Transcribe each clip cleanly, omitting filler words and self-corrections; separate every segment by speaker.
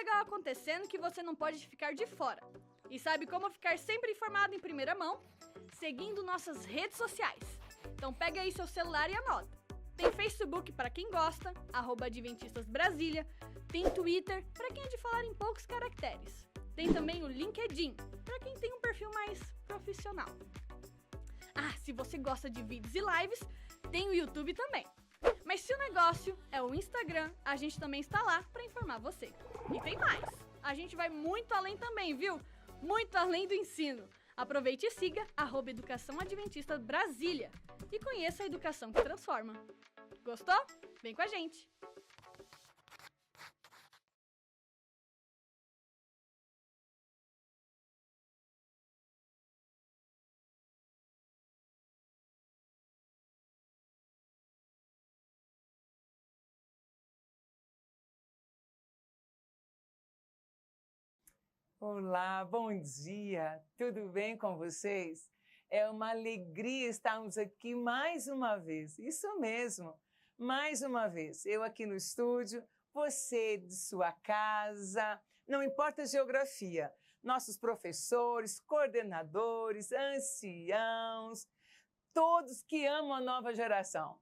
Speaker 1: legal acontecendo que você não pode ficar de fora. E sabe como ficar sempre informado em primeira mão? Seguindo nossas redes sociais. Então pega aí seu celular e anota. Tem Facebook para quem gosta, @AdventistasBrasília. Tem Twitter para quem é de falar em poucos caracteres. Tem também o LinkedIn para quem tem um perfil mais profissional. Ah, se você gosta de vídeos e lives, tem o YouTube também. Mas se o negócio é o Instagram, a gente também está lá para informar você. E tem mais. A gente vai muito além também, viu? Muito além do ensino. Aproveite e siga @Educação Adventista Brasília e conheça a educação que transforma. Gostou? Vem com a gente!
Speaker 2: Olá, bom dia! Tudo bem com vocês? É uma alegria estarmos aqui mais uma vez, isso mesmo, mais uma vez. Eu aqui no estúdio, você de sua casa, não importa a geografia, nossos professores, coordenadores, anciãos, todos que amam a nova geração.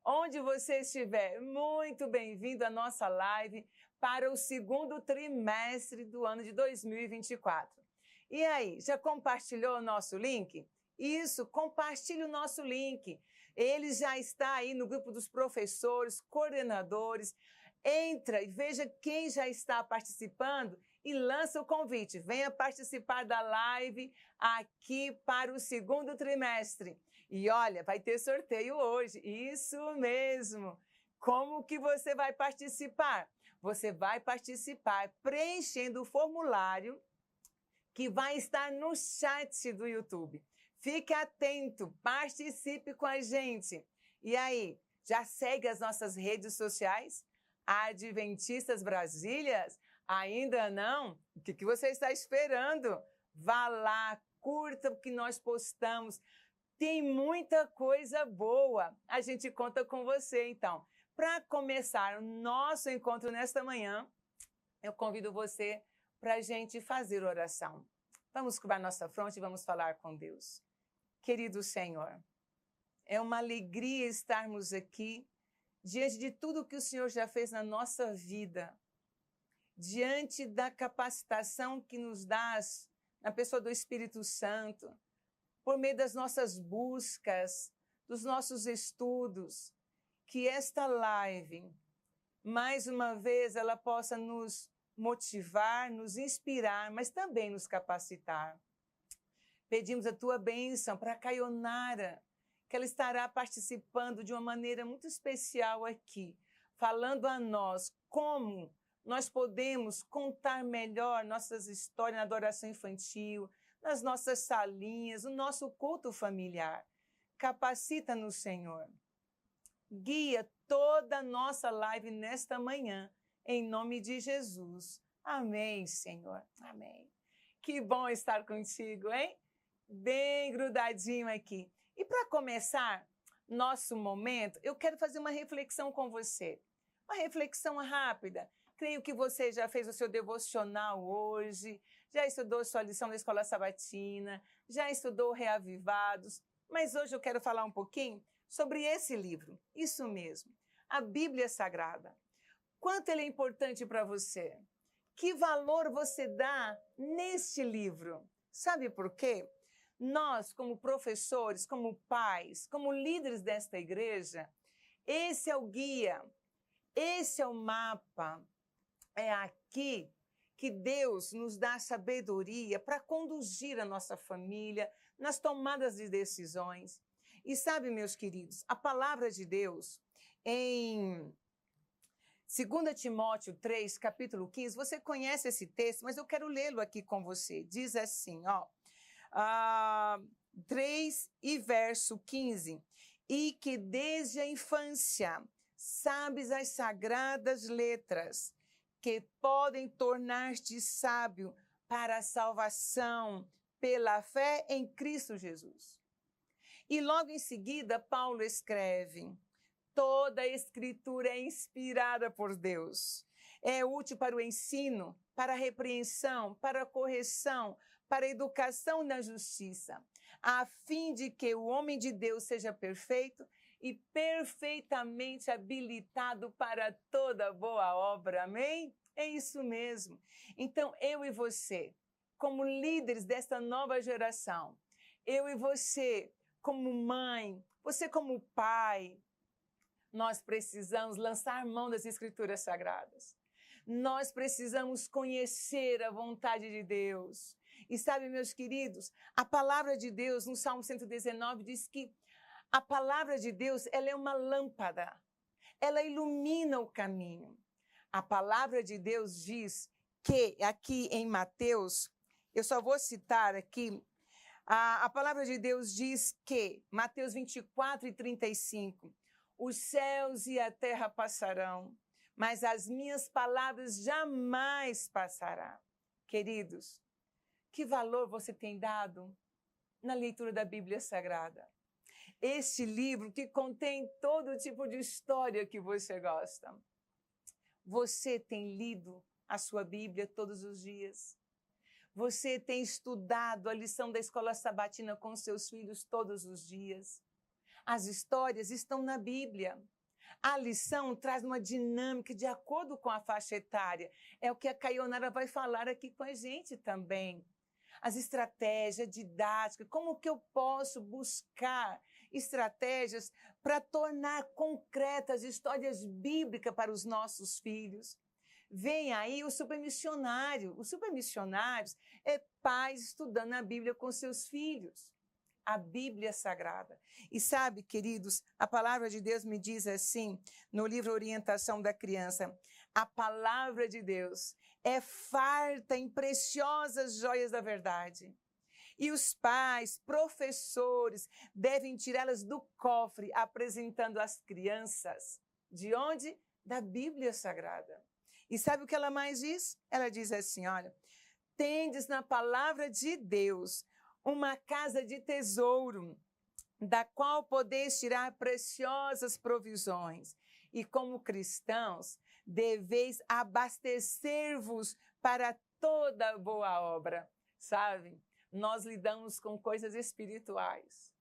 Speaker 2: Onde você estiver, muito bem-vindo à nossa live para o segundo trimestre do ano de 2024. E aí, já compartilhou o nosso link? Isso, compartilhe o nosso link. Ele já está aí no grupo dos professores, coordenadores. Entra e veja quem já está participando e lança o convite. Venha participar da live aqui para o segundo trimestre. E olha, vai ter sorteio hoje. Isso mesmo. Como que você vai participar? Você vai participar preenchendo o formulário que vai estar no chat do YouTube. Fique atento, participe com a gente. E aí, já segue as nossas redes sociais? Adventistas Brasílias? Ainda não? O que você está esperando? Vá lá, curta o que nós postamos. Tem muita coisa boa. A gente conta com você, então. Para começar o nosso encontro nesta manhã, eu convido você para a gente fazer oração. Vamos curvar nossa fronte e vamos falar com Deus. Querido Senhor, é uma alegria estarmos aqui diante de tudo que o Senhor já fez na nossa vida, diante da capacitação que nos dás na pessoa do Espírito Santo, por meio das nossas buscas, dos nossos estudos, que esta live, mais uma vez, ela possa nos motivar, nos inspirar, mas também nos capacitar. Pedimos a tua bênção para a Caionara, que ela estará participando de uma maneira muito especial aqui, falando a nós como nós podemos contar melhor nossas histórias na adoração infantil, nas nossas salinhas, no nosso culto familiar. Capacita-nos, Senhor. Guia toda a nossa live nesta manhã, em nome de Jesus. Amém, Senhor. Amém. Que bom estar contigo, hein? Bem grudadinho aqui. E para começar nosso momento, eu quero fazer uma reflexão com você. Uma reflexão rápida. Creio que você já fez o seu devocional hoje, já estudou sua lição da Escola Sabatina, já estudou Reavivados, mas hoje eu quero falar um pouquinho sobre esse livro, isso mesmo, a Bíblia Sagrada. Quanto ele é importante para você? Que valor você dá neste livro? Sabe por quê? Nós, como professores, como pais, como líderes desta igreja, esse é o guia, esse é o mapa. É aqui que Deus nos dá sabedoria para conduzir a nossa família nas tomadas de decisões. E sabe, meus queridos, a palavra de Deus em 2 Timóteo 3, capítulo 15, você conhece esse texto, mas eu quero lê-lo aqui com você. Diz assim, 3 e verso 15. E que desde a infância sabes as sagradas letras, que podem tornar-te sábio para a salvação pela fé em Cristo Jesus. E logo em seguida, Paulo escreve: toda a Escritura é inspirada por Deus. é útil para o ensino, para a repreensão, para a correção, para a educação na justiça, a fim de que o homem de Deus seja perfeito e perfeitamente habilitado para toda boa obra. Amém? É isso mesmo. Então, eu e você, como líderes desta nova geração, eu e você, como mãe, você como pai, nós precisamos lançar mão das Escrituras Sagradas. Nós precisamos conhecer a vontade de Deus. E sabe, meus queridos, a palavra de Deus, no Salmo 119, diz que a palavra de Deus, ela é uma lâmpada. Ela ilumina o caminho. A palavra de Deus diz que, aqui em Mateus, eu só vou citar aqui, a palavra de Deus diz que, Mateus 24:35, os céus e a terra passarão, mas as minhas palavras jamais passarão. Queridos, que valor você tem dado na leitura da Bíblia Sagrada? Este livro que contém todo tipo de história que você gosta. Você tem lido a sua Bíblia todos os dias? Você tem estudado a lição da escola sabatina com seus filhos todos os dias? As histórias estão na Bíblia. A lição traz uma dinâmica de acordo com a faixa etária. É o que a Caionara vai falar aqui com a gente também. As estratégias didáticas, como que eu posso buscar estratégias para tornar concretas histórias bíblicas para os nossos filhos. Vem aí o supermissionário. Os supermissionários é pais estudando a Bíblia com seus filhos. A Bíblia Sagrada. E sabe, queridos, a palavra de Deus me diz assim, no livro Orientação da Criança, a palavra de Deus é farta em preciosas joias da verdade. E os pais, professores, devem tirá-las do cofre, apresentando às crianças. De onde? Da Bíblia Sagrada. E sabe o que ela mais diz? Ela diz assim, olha, tendes na palavra de Deus uma casa de tesouro, da qual podeis tirar preciosas provisões. E como cristãos, deveis abastecer-vos para toda boa obra. Sabe? Nós lidamos com coisas espirituais.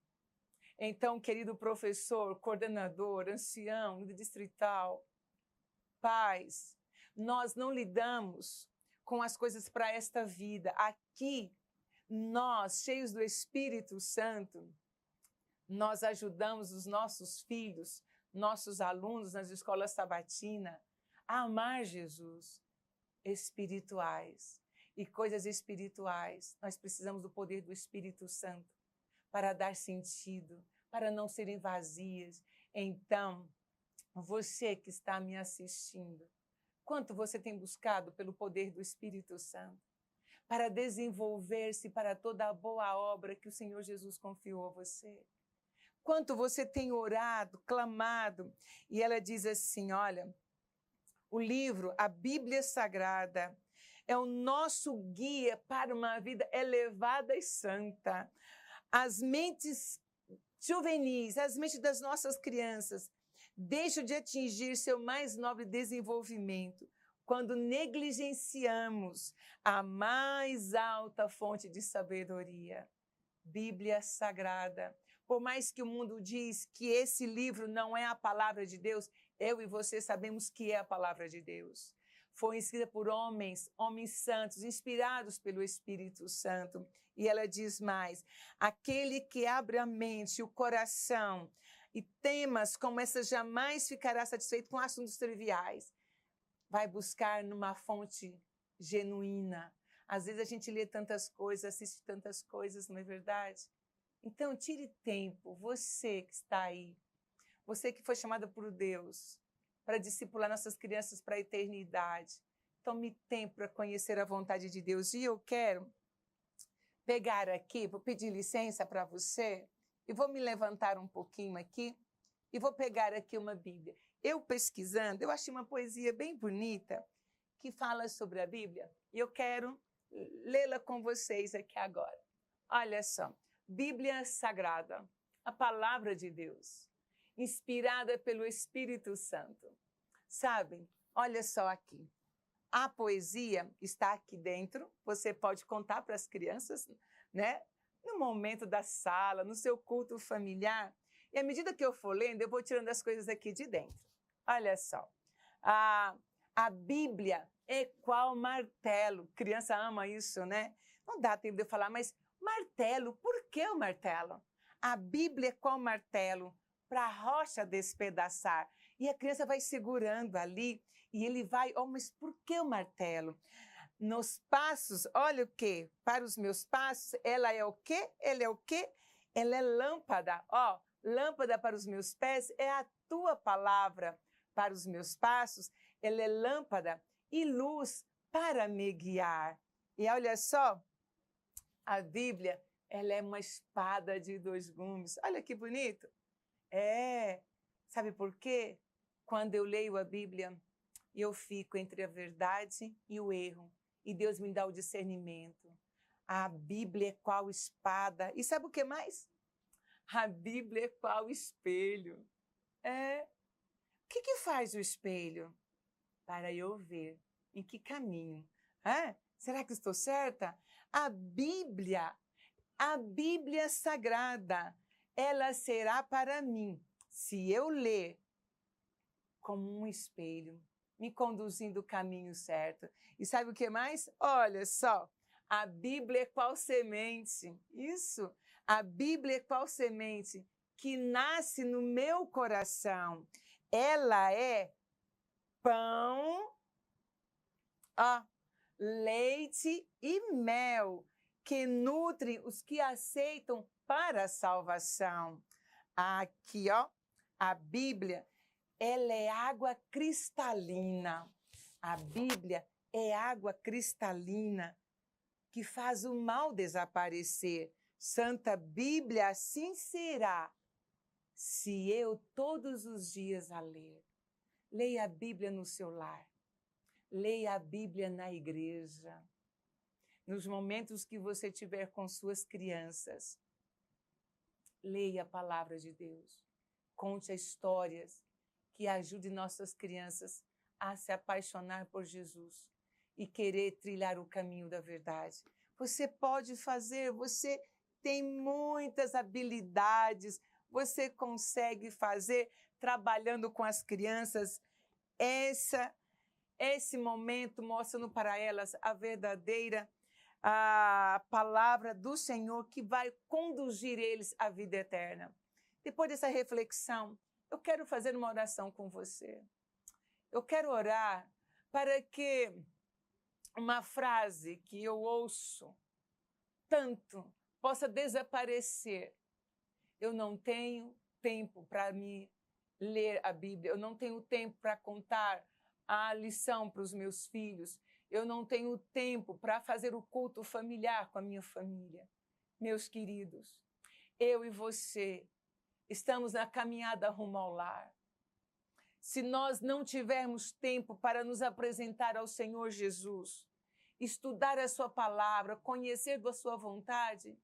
Speaker 2: Então, querido professor, coordenador, ancião, líder distrital, pais, nós não lidamos com as coisas para esta vida. Aqui, nós, cheios do Espírito Santo, nós ajudamos os nossos filhos, nossos alunos nas escolas sabatinas a amar Jesus, espirituais. E coisas espirituais, nós precisamos do poder do Espírito Santo para dar sentido, para não serem vazias. Então, você que está me assistindo, quanto você tem buscado pelo poder do Espírito Santo para desenvolver-se para toda a boa obra que o Senhor Jesus confiou a você? Quanto você tem orado, clamado? E ela diz assim, olha, o livro, a Bíblia Sagrada, é o nosso guia para uma vida elevada e santa. As mentes juvenis, as mentes das nossas crianças, deixam de atingir seu mais nobre desenvolvimento quando negligenciamos a mais alta fonte de sabedoria, Bíblia Sagrada. Por mais que o mundo diz que esse livro não é a palavra de Deus, eu e você sabemos que é a palavra de Deus. Foi escrita por homens santos, inspirados pelo Espírito Santo. E ela diz mais, aquele que abre a mente, o coração, e temas como essa jamais ficará satisfeito com assuntos triviais. Vai buscar numa fonte genuína. Às vezes a gente lê tantas coisas, assiste tantas coisas, não é verdade? Então, tire tempo, você que está aí, você que foi chamada por Deus para discipular nossas crianças para a eternidade. Tome tempo para conhecer a vontade de Deus. E eu quero pegar aqui, vou pedir licença para você, e vou me levantar um pouquinho aqui, e vou pegar aqui uma Bíblia. Eu pesquisando, eu achei uma poesia bem bonita, que fala sobre a Bíblia, e eu quero lê-la com vocês aqui agora. Olha só, Bíblia Sagrada, a palavra de Deus, inspirada pelo Espírito Santo. Sabem, olha só aqui, A poesia está aqui dentro, você pode contar para as crianças, né? No momento da sala, no seu culto familiar. E à medida que eu for lendo, eu vou tirando as coisas aqui de dentro. Olha só, a Bíblia é qual martelo. Criança ama isso, né? Não dá tempo de eu falar, mas martelo, por que o martelo? A Bíblia é qual martelo para a rocha despedaçar. E a criança vai segurando ali e ele vai, mas por que o martelo? Nos passos, olha o quê? Para os meus passos, ela é o quê? Ela é o quê? Ela é lâmpada. Lâmpada para os meus pés é a tua palavra. Para os meus passos, ela é lâmpada e luz para me guiar. E olha só, a Bíblia, ela é uma espada de 2 gumes. Olha que bonito. Sabe por quê? Quando eu leio a Bíblia, eu fico entre a verdade e o erro. E Deus me dá o discernimento. A Bíblia é qual espada. E sabe o que mais? A Bíblia é qual espelho. O que faz o espelho? Para eu ver em que caminho. Será que estou certa? A Bíblia Sagrada, ela será para mim, se eu ler, como um espelho, me conduzindo o caminho certo. E sabe o que mais? Olha só, a Bíblia é qual semente? Isso, a Bíblia é qual semente que nasce no meu coração. Ela é pão, leite e mel, que nutrem os que aceitam para a salvação. Aqui, a Bíblia, ela é água cristalina. A Bíblia é água cristalina que faz o mal desaparecer. Santa Bíblia assim será, se eu todos os dias a ler. Leia a Bíblia no seu lar. Leia a Bíblia na igreja. Nos momentos que você tiver com suas crianças, leia a palavra de Deus. Conte histórias que ajudem nossas crianças a se apaixonar por Jesus e querer trilhar o caminho da verdade. Você pode fazer, você tem muitas habilidades, você consegue fazer trabalhando com as crianças. Esse momento mostrando para elas a verdadeira palavra do Senhor que vai conduzir eles à vida eterna. Depois dessa reflexão, eu quero fazer uma oração com você. Eu quero orar para que uma frase que eu ouço tanto possa desaparecer. Eu não tenho tempo para me ler a Bíblia, eu não tenho tempo para contar a lição para os meus filhos, eu não tenho tempo para fazer o culto familiar com a minha família. Meus queridos, eu e você estamos na caminhada rumo ao lar. Se nós não tivermos tempo para nos apresentar ao Senhor Jesus, estudar a sua palavra, conhecer da sua vontade,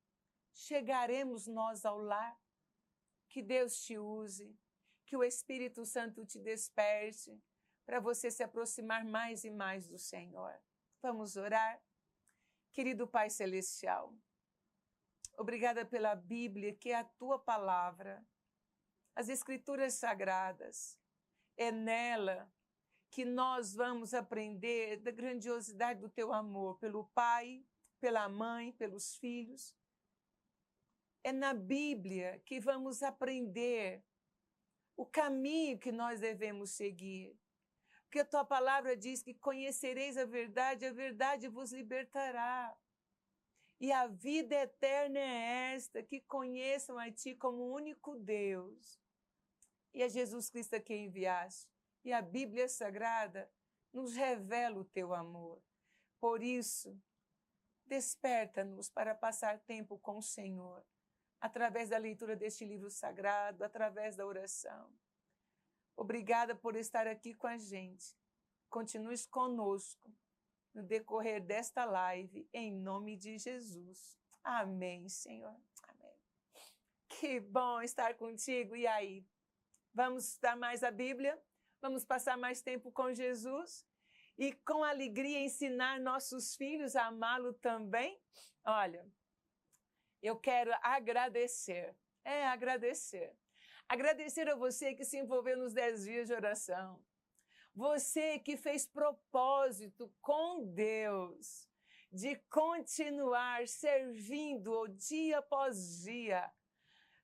Speaker 2: chegaremos nós ao lar. Que Deus te use, que o Espírito Santo te desperte para você se aproximar mais e mais do Senhor. Vamos orar? Querido Pai Celestial, obrigada pela Bíblia, que é a tua palavra, as Escrituras Sagradas. É nela que nós vamos aprender da grandiosidade do teu amor pelo Pai, pela mãe, pelos filhos. É na Bíblia que vamos aprender o caminho que nós devemos seguir. Porque a tua palavra diz que conhecereis a verdade vos libertará. E a vida eterna é esta, que conheçam a ti como único Deus. E a Jesus Cristo a quem enviaste. E a Bíblia Sagrada nos revela o teu amor. Por isso, desperta-nos para passar tempo com o Senhor, através da leitura deste livro sagrado, através da oração. Obrigada por estar aqui com a gente. Continue conosco no decorrer desta live, em nome de Jesus. Amém, Senhor. Amém. Que bom estar contigo. E aí? Vamos estudar mais a Bíblia? Vamos passar mais tempo com Jesus? e com alegria ensinar nossos filhos a amá-lo também? Olha, eu quero agradecer. Agradecer. Agradecer a você que se envolveu nos 10 dias de oração. Você que fez propósito com Deus de continuar servindo dia após dia.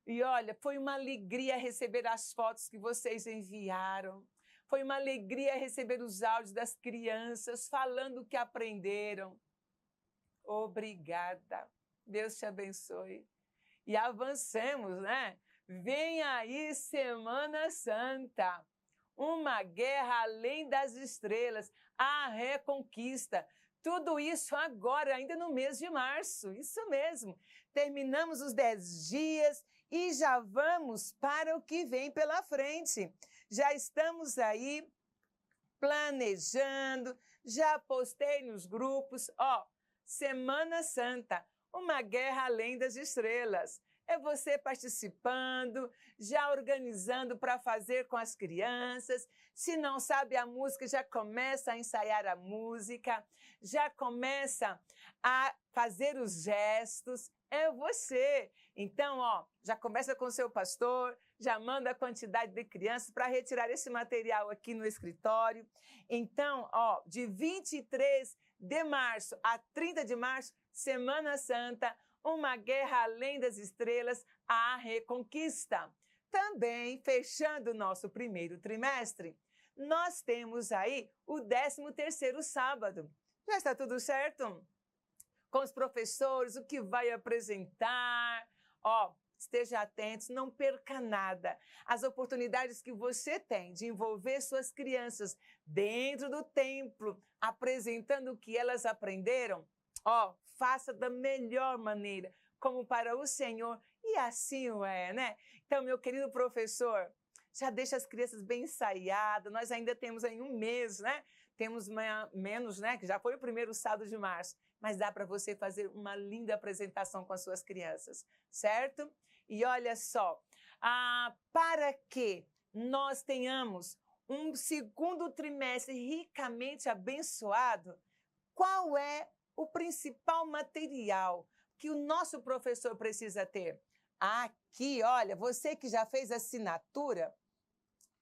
Speaker 2: E olha, foi uma alegria receber as fotos que vocês enviaram. Foi uma alegria receber os áudios das crianças falando o que aprenderam. Obrigada. Deus te abençoe. E avancemos, né? Vem aí Semana Santa. Uma guerra além das estrelas, a reconquista. Tudo isso agora, ainda no mês de março. Isso mesmo. Terminamos os 10 dias e já vamos para o que vem pela frente. Já estamos aí planejando, já postei nos grupos, Semana Santa, uma guerra além das estrelas. É você participando, já organizando para fazer com as crianças. Se não sabe a música, já começa a ensaiar a música, já começa a fazer os gestos. É você. Então, já começa com o seu pastor, já manda a quantidade de crianças para retirar esse material aqui no escritório. Então, de 23 de março a 30 de março, Semana Santa, uma guerra além das estrelas, a reconquista. Também, fechando o nosso primeiro trimestre, nós temos aí o 13º sábado. Já está tudo certo? Com os professores, o que vai apresentar. Esteja atento, não perca nada. As oportunidades que você tem de envolver suas crianças dentro do templo, apresentando o que elas aprenderam, faça da melhor maneira, como para o Senhor, e assim o é, né? Então, meu querido professor, já deixa as crianças bem ensaiadas, nós ainda temos aí um mês, né? Temos menos, né? Que já foi o primeiro sábado de março, mas dá para você fazer uma linda apresentação com as suas crianças, certo? E olha só, para que nós tenhamos um segundo trimestre ricamente abençoado, qual é o principal material que o nosso professor precisa ter? Aqui, olha, você que já fez assinatura,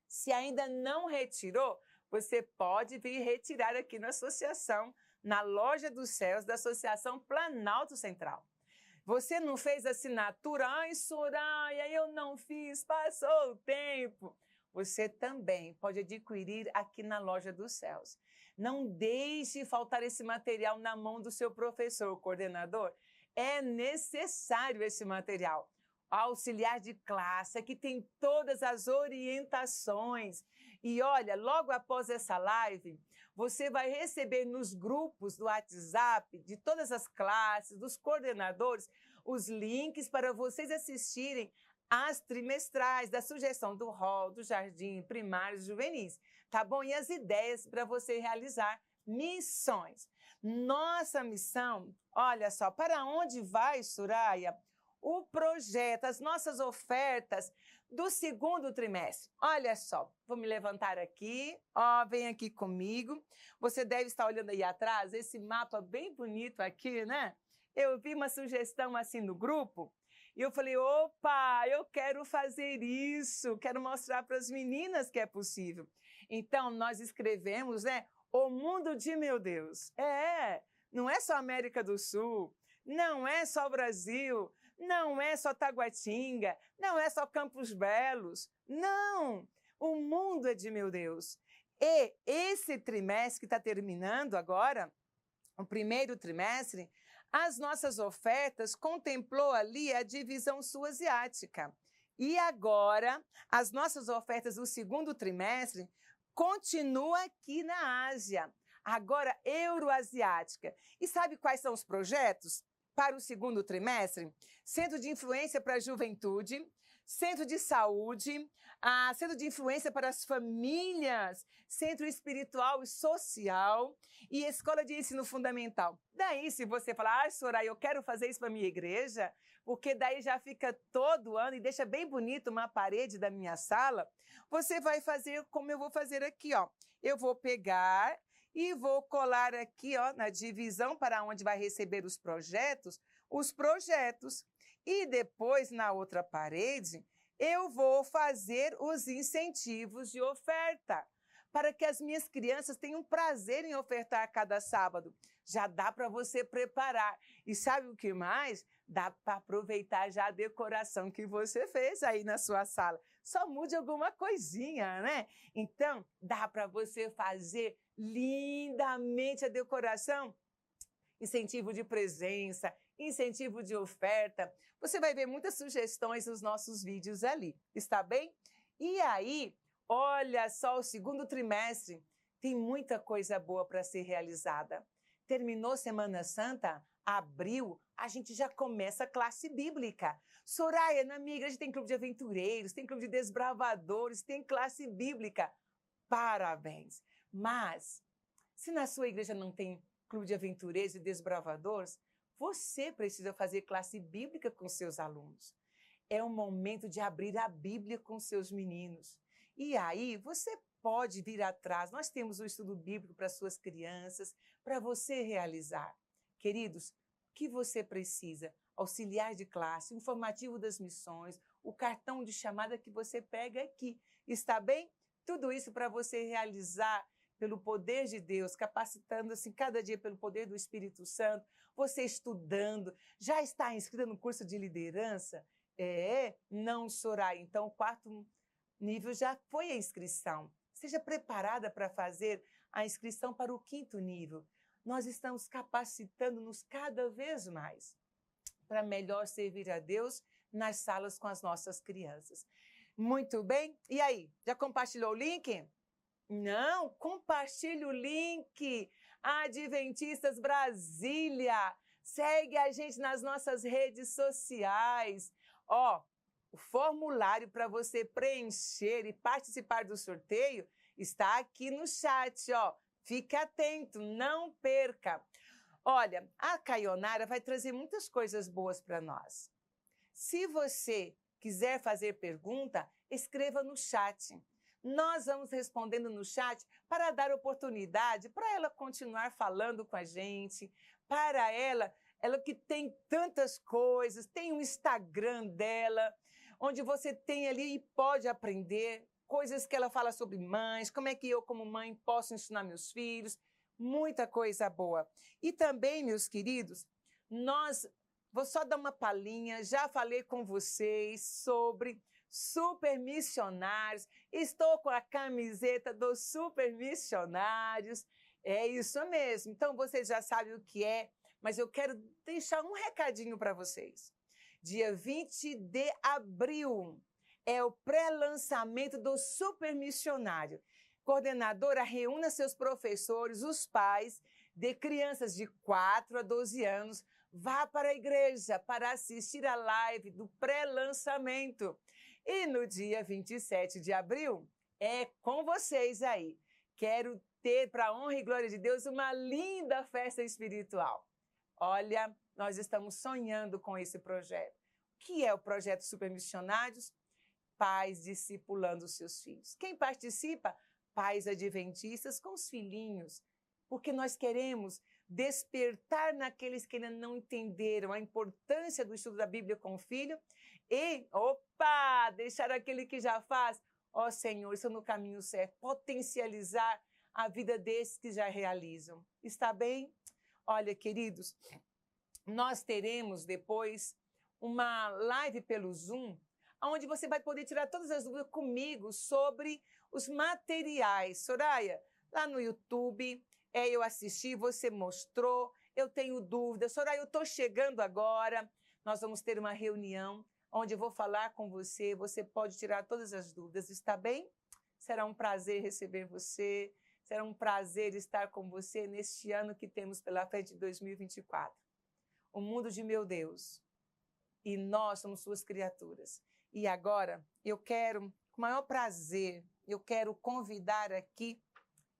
Speaker 2: se ainda não retirou, você pode vir retirar aqui na associação, na Loja dos Céus da Associação Planalto Central. Você não fez assinatura? Ai, Soraya, eu não fiz, passou o tempo. Você também pode adquirir aqui na Loja dos Céus. Não deixe faltar esse material na mão do seu professor, coordenador. É necessário esse material. Auxiliar de classe, aqui tem todas as orientações. E olha, logo após essa live, você vai receber nos grupos do WhatsApp de todas as classes, dos coordenadores, os links para vocês assistirem às trimestrais da sugestão do rol, do jardim, primários, juvenis, tá bom? E as ideias para você realizar missões. Nossa missão, olha só, para onde vai, Soraya? O projeto, as nossas ofertas do segundo trimestre. Olha só, vou me levantar aqui, vem aqui comigo. Você deve estar olhando aí atrás, esse mapa bem bonito aqui, né? Eu vi uma sugestão assim no grupo e eu falei, opa, eu quero fazer isso, quero mostrar para as meninas que é possível. Então, nós escrevemos, né? O mundo de meu Deus. Não é só América do Sul, não é só Brasil, não é só Taguatinga, não é só Campos Belos, não! O mundo é de meu Deus. E esse trimestre que está terminando agora, o primeiro trimestre, as nossas ofertas contemplou ali a divisão sul-asiática. E agora, as nossas ofertas do segundo trimestre continuam aqui na Ásia, agora euroasiática. E sabe quais são os projetos para o segundo trimestre? Centro de influência para a juventude, centro de saúde, centro de influência para as famílias, centro espiritual e social e escola de ensino fundamental. Daí, se você falar, Soraya, eu quero fazer isso para a minha igreja, porque daí já fica todo ano e deixa bem bonito uma parede da minha sala, você vai fazer como eu vou fazer aqui, ó. Eu vou pegar e vou colar aqui, ó, na divisão para onde vai receber os projetos. E depois, na outra parede, eu vou fazer os incentivos de oferta, para que as minhas crianças tenham prazer em ofertar cada sábado. Já dá para você preparar. E sabe o que mais? Dá para aproveitar já a decoração que você fez aí na sua sala. Só mude alguma coisinha, né? Então, dá para você fazer lindamente a decoração. Incentivo de presença, incentivo de oferta. Você vai ver muitas sugestões nos nossos vídeos ali, está bem? E aí, olha só, o segundo trimestre tem muita coisa boa para ser realizada. Terminou Semana Santa, abril, a gente já começa a classe bíblica. Soraya, na minha igreja tem clube de aventureiros, tem clube de desbravadores, tem classe bíblica. Parabéns! Mas, se na sua igreja não tem clube de aventureiros e desbravadores, você precisa fazer classe bíblica com seus alunos. É o momento de abrir a Bíblia com seus meninos. E aí, você pode vir atrás. Nós temos o estudo bíblico para suas crianças, para você realizar. Queridos, o que você precisa? Auxiliar de classe, informativo das missões, o cartão de chamada que você pega aqui. Está bem? Tudo isso para você realizar pelo poder de Deus, capacitando-se cada dia pelo poder do Espírito Santo, você estudando, já está inscrita no curso de liderança? Não, Soraya. Então, o quarto nível já foi a inscrição. Seja preparada para fazer a inscrição para o quinto nível. Nós estamos capacitando-nos cada vez mais para melhor servir a Deus nas salas com as nossas crianças. Muito bem. E aí, já compartilhou o link? Não, compartilhe o link. Adventistas Brasília. Segue a gente nas nossas redes sociais. Ó, o formulário para você preencher e participar do sorteio está aqui no chat, ó. Fique atento, não perca. Olha, a Caionara vai trazer muitas coisas boas para nós. Se você quiser fazer pergunta, escreva no chat. Nós vamos respondendo no chat para dar oportunidade para ela continuar falando com a gente, para ela que tem tantas coisas, tem um Instagram dela, onde você tem ali e pode aprender coisas que ela fala sobre mães, como é que eu, como mãe, posso ensinar meus filhos, muita coisa boa. E também, meus queridos, vou só dar uma palhinha, já falei com vocês sobre super missionários, estou com a camiseta dos super missionários, é isso mesmo. Então, vocês já sabem o que é, mas eu quero deixar um recadinho para vocês. Dia 20 de abril é o pré-lançamento do super missionário. Coordenadora, reúna seus professores, os pais de crianças de 4 a 12 anos, vá para a igreja para assistir a live do pré-lançamento. E no dia 27 de abril, é com vocês aí. Quero ter, para a honra e glória de Deus, uma linda festa espiritual. Olha, nós estamos sonhando com esse projeto. O que é o projeto Super Missionários? Pais discipulando os seus filhos. Quem participa? Pais adventistas com os filhinhos. Porque nós queremos despertar naqueles que ainda não entenderam a importância do estudo da Bíblia com o filho e, deixar aquele que já faz, Senhor, estou no caminho certo, potencializar a vida desses que já realizam. Está bem? Olha, queridos, nós teremos depois uma live pelo Zoom, onde você vai poder tirar todas as dúvidas comigo sobre os materiais. Soraya, lá no YouTube, eu assisti, você mostrou, eu tenho dúvidas. Soraya, eu estou chegando agora, nós vamos ter uma reunião onde eu vou falar com você, você pode tirar todas as dúvidas, está bem? Será um prazer receber você, será um prazer estar com você neste ano que temos pela frente de 2024. O mundo de meu Deus, e nós somos suas criaturas. E agora, eu quero, com o maior prazer, eu quero convidar aqui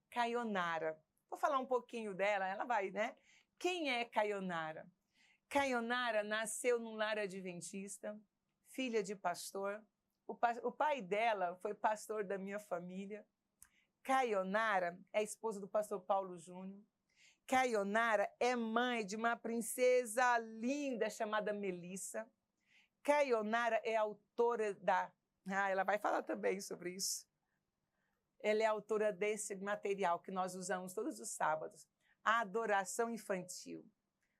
Speaker 2: Caionara. Vou falar um pouquinho dela, ela vai, né? Quem é Caionara? Caionara nasceu num lar adventista, filha de pastor. O pai dela foi pastor da minha família. Caionara é esposa do pastor Paulo Júnior. Caionara é mãe de uma princesa linda chamada Melissa. Caionara é autora da... ela vai falar também sobre isso. Ela é autora desse material que nós usamos todos os sábados. A Adoração Infantil.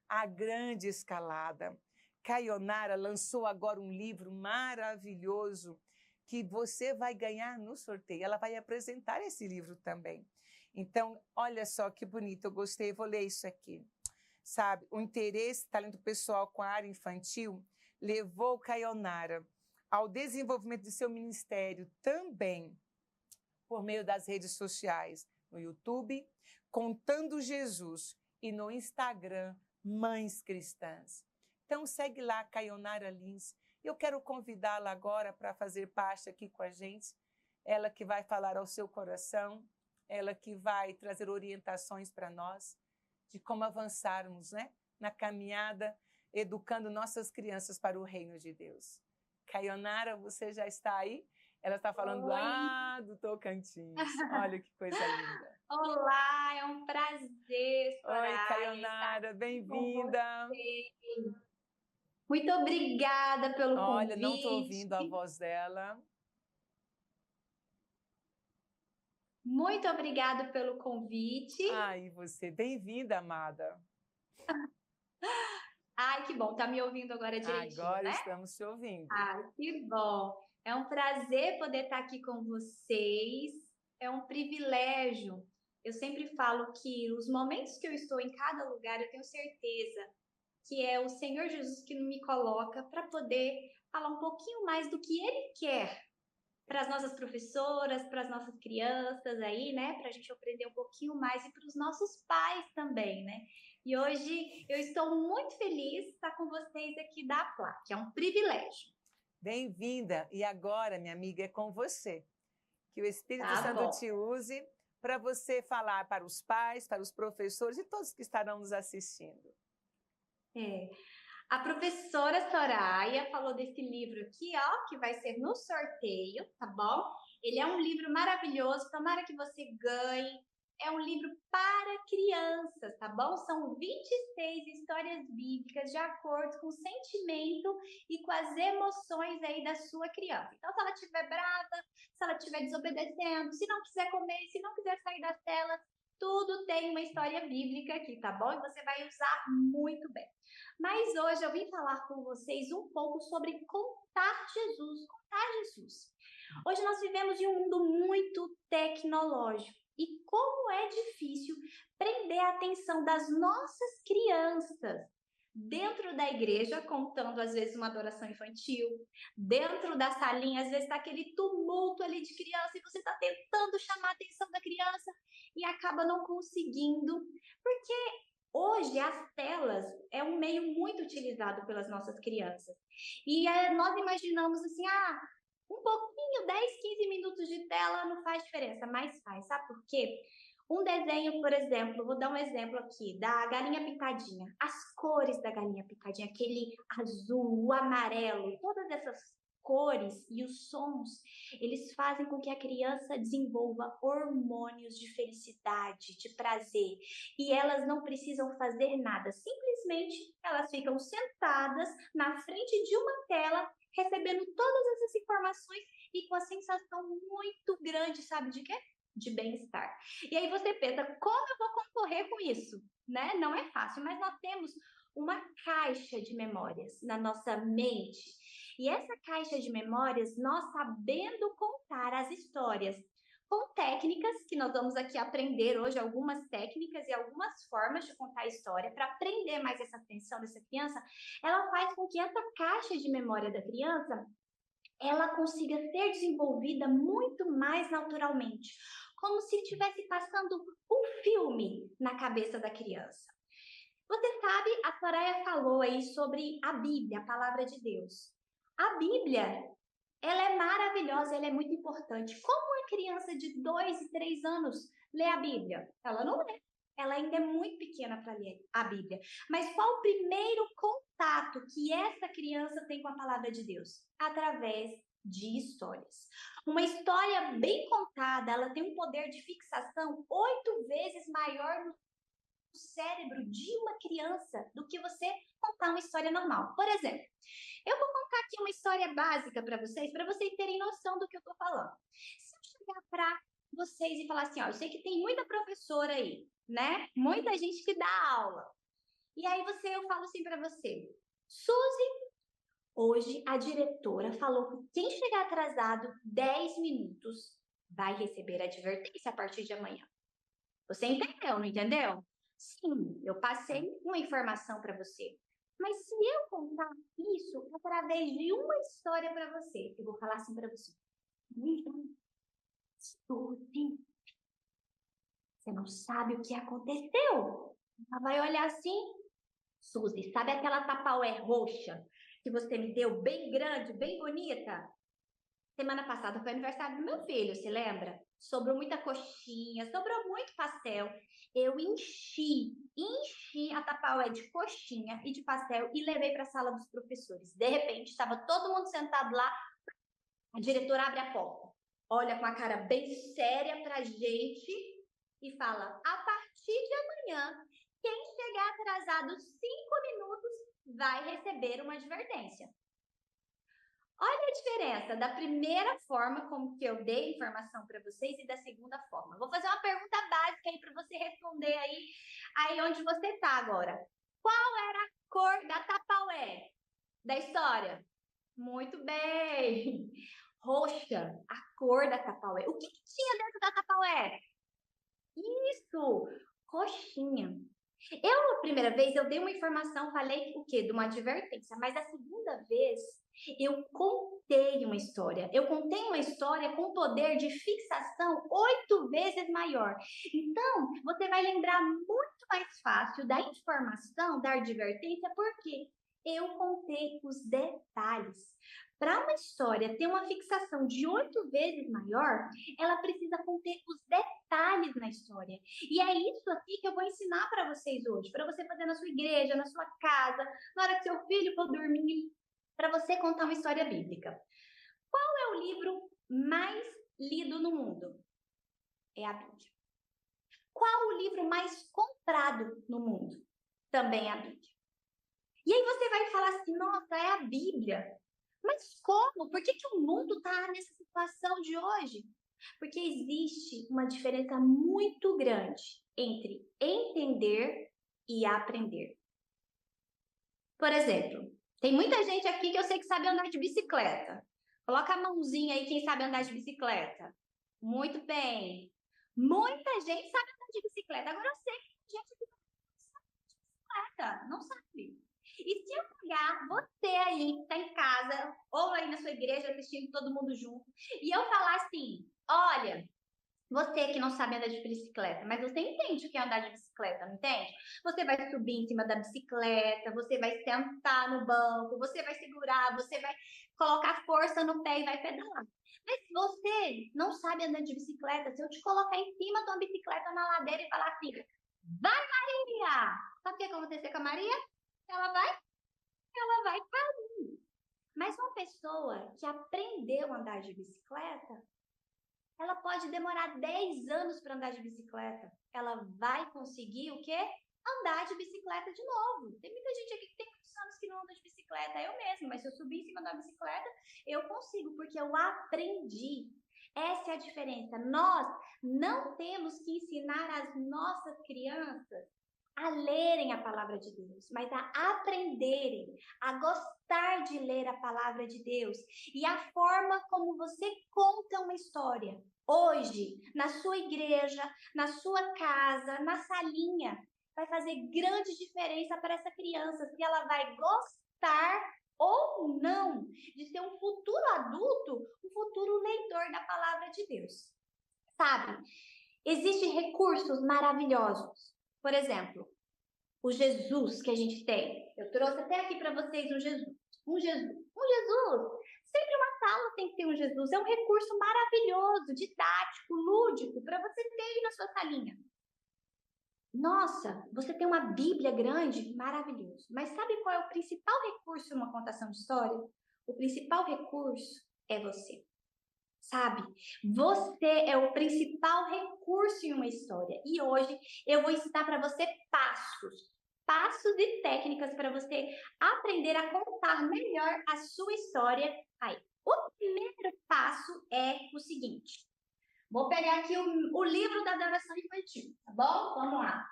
Speaker 2: A Grande Escalada. Caionara lançou agora um livro maravilhoso que você vai ganhar no sorteio. Ela vai apresentar esse livro também. Então, olha só que bonito, eu gostei, vou ler isso aqui. Sabe, o interesse, talento pessoal com a área infantil levou Caionara ao desenvolvimento de seu ministério também por meio das redes sociais, no YouTube, Contando Jesus, e no Instagram, Mães Cristãs. Então, segue lá, Caionara Lins. Eu quero convidá-la agora para fazer parte aqui com a gente. Ela que vai falar ao seu coração, ela que vai trazer orientações para nós de como avançarmos, né, na caminhada, educando nossas crianças para o reino de Deus. Caionara, você já está aí? Ela está falando lá do Tocantins. Olha que coisa linda.
Speaker 3: Olá, é um prazer, Soraya.
Speaker 2: Oi, Caionara, bem-vinda.
Speaker 3: Muito obrigada pelo convite.
Speaker 2: Olha, não estou ouvindo a voz dela.
Speaker 3: Muito obrigada pelo convite.
Speaker 2: Ai, você, bem-vinda, amada.
Speaker 3: Ai, que bom, tá me ouvindo agora direitinho,
Speaker 2: Agora
Speaker 3: né?
Speaker 2: estamos te ouvindo.
Speaker 3: Ai, que bom. É um prazer poder estar aqui com vocês. É um privilégio. Eu sempre falo que os momentos que eu estou em cada lugar, eu tenho certeza que é o Senhor Jesus que me coloca para poder falar um pouquinho mais do que Ele quer para as nossas professoras, para as nossas crianças aí, né? Para a gente aprender um pouquinho mais e para os nossos pais também, né? E hoje eu estou muito feliz de estar com vocês aqui da APLAC, que é um privilégio.
Speaker 2: Bem-vinda! E agora, minha amiga, é com você. Que o Espírito Santo te use para você falar para os pais, para os professores e todos que estarão nos assistindo.
Speaker 3: A professora Soraya falou desse livro aqui, ó, que vai ser no sorteio, tá bom? Ele é um livro maravilhoso, tomara que você ganhe. É um livro para crianças, tá bom? São 26 histórias bíblicas de acordo com o sentimento e com as emoções aí da sua criança. Então, se ela estiver brava, se ela estiver desobedecendo, se não quiser comer, se não quiser sair das telas, tudo tem uma história bíblica aqui, tá bom? E você vai usar muito bem. Mas hoje eu vim falar com vocês um pouco sobre contar Jesus. Hoje nós vivemos em um mundo muito tecnológico. E como é difícil prender a atenção das nossas crianças dentro da igreja, contando às vezes uma adoração infantil, dentro da salinha, às vezes está aquele tumulto ali de criança e você está tentando chamar a atenção da criança e acaba não conseguindo, porque hoje as telas é um meio muito utilizado pelas nossas crianças. E nós imaginamos assim, um pouquinho, 10, 15 minutos de tela não faz diferença, mas faz, sabe por quê? Um desenho, por exemplo, vou dar um exemplo aqui, da galinha pintadinha. As cores da galinha pintadinha, aquele azul, o amarelo, todas essas cores e os sons, eles fazem com que a criança desenvolva hormônios de felicidade, de prazer. E elas não precisam fazer nada, simplesmente elas ficam sentadas na frente de uma tela, recebendo todas essas informações e com a sensação muito grande, sabe de quê? De bem-estar. E aí você pensa, como eu vou concorrer com isso? Né? Não é fácil, mas nós temos uma caixa de memórias na nossa mente. E essa caixa de memórias, nós sabendo contar as histórias com técnicas, que nós vamos aqui aprender hoje, algumas técnicas e algumas formas de contar a história, para prender mais essa atenção dessa criança, ela faz com que essa caixa de memória da criança, ela consiga ser desenvolvida muito mais naturalmente, como se estivesse passando um filme na cabeça da criança. Você sabe, a Soraya falou aí sobre a Bíblia, a palavra de Deus. A Bíblia, ela é maravilhosa, ela é muito importante. Como uma criança de 2 e 3 anos lê a Bíblia? Ela não lê. Ela ainda é muito pequena para ler a Bíblia. Mas qual o primeiro contato que essa criança tem com a palavra de Deus? Através de histórias. Uma história bem contada, ela tem um poder de fixação 8 vezes maior no cérebro de uma criança do que você contar uma história normal. Por exemplo, eu vou contar aqui uma história básica para vocês terem noção do que eu estou falando. Se eu chegar para vocês e falar assim, ó, eu sei que tem muita professora aí, né? Muita gente que dá aula. E aí eu falo assim para você, Suzy, hoje a diretora falou que quem chegar atrasado 10 minutos vai receber advertência a partir de amanhã. Você entendeu, não entendeu? Sim, eu passei uma informação para você. Mas se eu contar isso através de uma história para você, eu vou falar assim para você. Suzy, você não sabe o que aconteceu. Ela vai olhar assim. Suzy, sabe aquela tapaué roxa que você me deu, bem grande, bem bonita? Semana passada foi aniversário do meu filho, se lembra? Sobrou muita coxinha, sobrou muito pastel. Eu enchi a tapaué de coxinha e de pastel e levei para a sala dos professores. De repente, estava todo mundo sentado lá, a diretora abre a porta, olha com a cara bem séria para a gente e fala, a partir de amanhã, quem chegar atrasado 5 minutos vai receber uma advertência. Olha a diferença da primeira forma como que eu dei informação para vocês e da segunda forma. Vou fazer uma pergunta básica aí para você responder aí onde você está agora. Qual era a cor da tapaué da história? Muito bem. Roxa, a cor da tapaué. O que tinha dentro da tapaué? Isso, coxinha. A primeira vez, eu dei uma informação, falei o quê? De uma advertência. Mas a segunda vez, eu contei uma história. Eu contei uma história com poder de fixação 8 vezes maior. Então, você vai lembrar muito mais fácil da informação, da advertência, porque eu contei os detalhes. Para uma história ter uma fixação de 8 vezes maior, ela precisa conter os detalhes na história. E é isso aqui que eu vou ensinar para vocês hoje, para você fazer na sua igreja, na sua casa, na hora que seu filho for dormir, para você contar uma história bíblica. Qual é o livro mais lido no mundo? É a Bíblia. Qual o livro mais comprado no mundo? Também é a Bíblia. E aí você vai falar assim, nossa, é a Bíblia. Mas como? Por que o mundo está nessa situação de hoje? Porque existe uma diferença muito grande entre entender e aprender. Por exemplo, tem muita gente aqui que eu sei que sabe andar de bicicleta. Coloca a mãozinha aí quem sabe andar de bicicleta. Muito bem. Muita gente sabe andar de bicicleta. Agora eu sei que tem gente que não sabe andar de bicicleta. Não sabe. E se eu pegar você aí que está em casa, ou aí na sua igreja assistindo todo mundo junto, e eu falar assim, olha, você que não sabe andar de bicicleta, mas você entende o que é andar de bicicleta, não entende? Você vai subir em cima da bicicleta, você vai sentar no banco, você vai segurar, você vai colocar força no pé e vai pedalar. Mas se você não sabe andar de bicicleta, se eu te colocar em cima de uma bicicleta na ladeira e falar assim, vai Maria! Sabe o que vai acontecer com a Maria? Ela vai cair. Mas uma pessoa que aprendeu a andar de bicicleta, ela pode demorar 10 anos para andar de bicicleta. Ela vai conseguir o quê? Andar de bicicleta de novo. Tem muita gente aqui que tem muitos anos que não anda de bicicleta, eu mesma, mas se eu subir em cima da bicicleta, eu consigo, porque eu aprendi. Essa é a diferença. Nós não temos que ensinar as nossas crianças a lerem a palavra de Deus, mas a aprenderem, a gostar de ler a palavra de Deus e a forma como você conta uma história. Hoje, na sua igreja, na sua casa, na salinha, vai fazer grande diferença para essa criança, se ela vai gostar ou não de ser um futuro adulto, um futuro leitor da palavra de Deus. Sabe, existem recursos maravilhosos. Por exemplo, o Jesus que a gente tem. Eu trouxe até aqui para vocês um Jesus. Sempre uma sala tem que ter um Jesus. É um recurso maravilhoso, didático, lúdico, para você ter aí na sua salinha. Nossa, você tem uma Bíblia grande? Maravilhoso. Mas sabe qual é o principal recurso em uma contação de história? O principal recurso é você. Sabe? Você é o principal recurso em uma história. E hoje eu vou ensinar para você passos e técnicas para você aprender a contar melhor a sua história. Aí, o primeiro passo é o seguinte. Vou pegar aqui o livro da adoração infantil, tá bom? Vamos lá.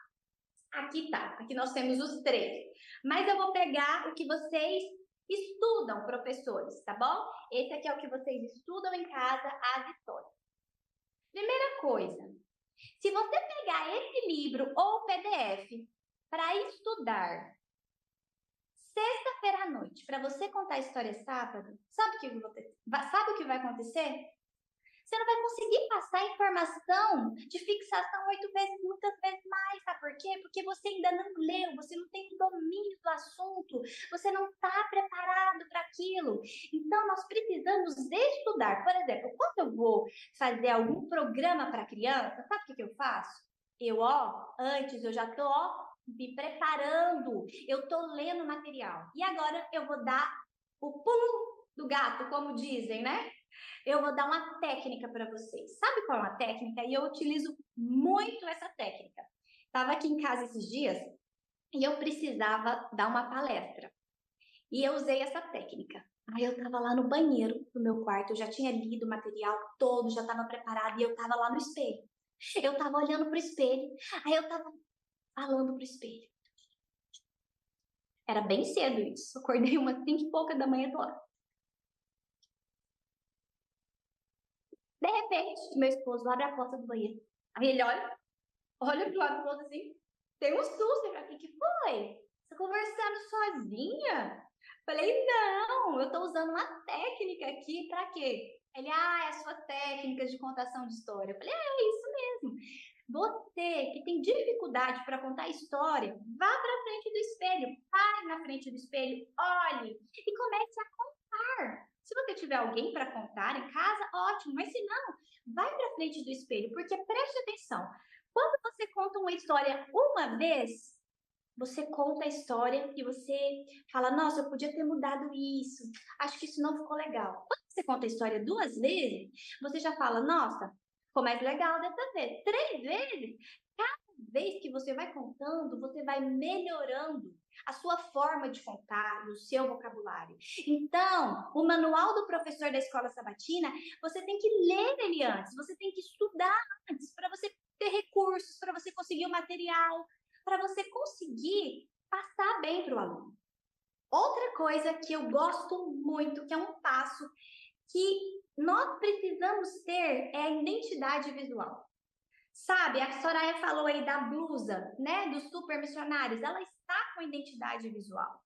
Speaker 3: Aqui tá. Aqui nós temos os 3. Mas eu vou pegar o que vocês estudam, professores, tá bom? Esse aqui é o que vocês estudam em casa, as histórias. Primeira coisa, se você pegar esse livro ou PDF para estudar sexta-feira à noite, para você contar a história sábado, sabe o que vai acontecer? Você não vai conseguir passar a informação de fixação 8 vezes, muitas vezes mais. Sabe por quê? Porque você ainda não leu, você não tem domínio do assunto, você não está preparado para aquilo. Então, nós precisamos estudar. Por exemplo, quando eu vou fazer algum programa para criança, sabe o que eu faço? Antes eu já estou me preparando, eu estou lendo material. E agora eu vou dar o pulo do gato, como dizem, né? Eu vou dar uma técnica para vocês. Sabe qual é uma técnica? E eu utilizo muito essa técnica. Estava aqui em casa esses dias e eu precisava dar uma palestra. E eu usei essa técnica. Aí eu estava lá no banheiro do meu quarto, eu já tinha lido o material todo, já estava preparada e eu estava lá no espelho. Eu estava olhando para o espelho, aí eu estava falando para o espelho. Era bem cedo isso. Acordei umas 5 e pouca da manhã do ano. De repente, meu esposo abre a porta do banheiro. Aí ele olha pro lado do outro assim, tem um susto. O que foi? Você conversando sozinha? Falei, não, eu tô usando uma técnica aqui pra quê? Ele, é a sua técnica de contação de história. Eu falei, é isso mesmo. Você que tem dificuldade para contar história, vá para frente do espelho, pare na frente do espelho, olhe e comece a contar. Se você tiver alguém para contar em casa, ótimo, mas se não, vai para frente do espelho, porque preste atenção, quando você conta uma história uma vez, você conta a história e você fala, nossa, eu podia ter mudado isso, acho que isso não ficou legal. Quando você conta a história 2 vezes, você já fala, nossa, ficou mais legal dessa vez. 3 vezes, cada vez que você vai contando, você vai melhorando a sua forma de contar, o seu vocabulário. Então, o manual do professor da escola sabatina, você tem que ler ele antes, você tem que estudar antes, para você ter recursos, para você conseguir o material, para você conseguir passar bem para o aluno. Outra coisa que eu gosto muito, que é um passo que nós precisamos ter, é a identidade visual. Sabe, a Soraya falou aí da blusa, né, dos super missionários, ela está com identidade visual.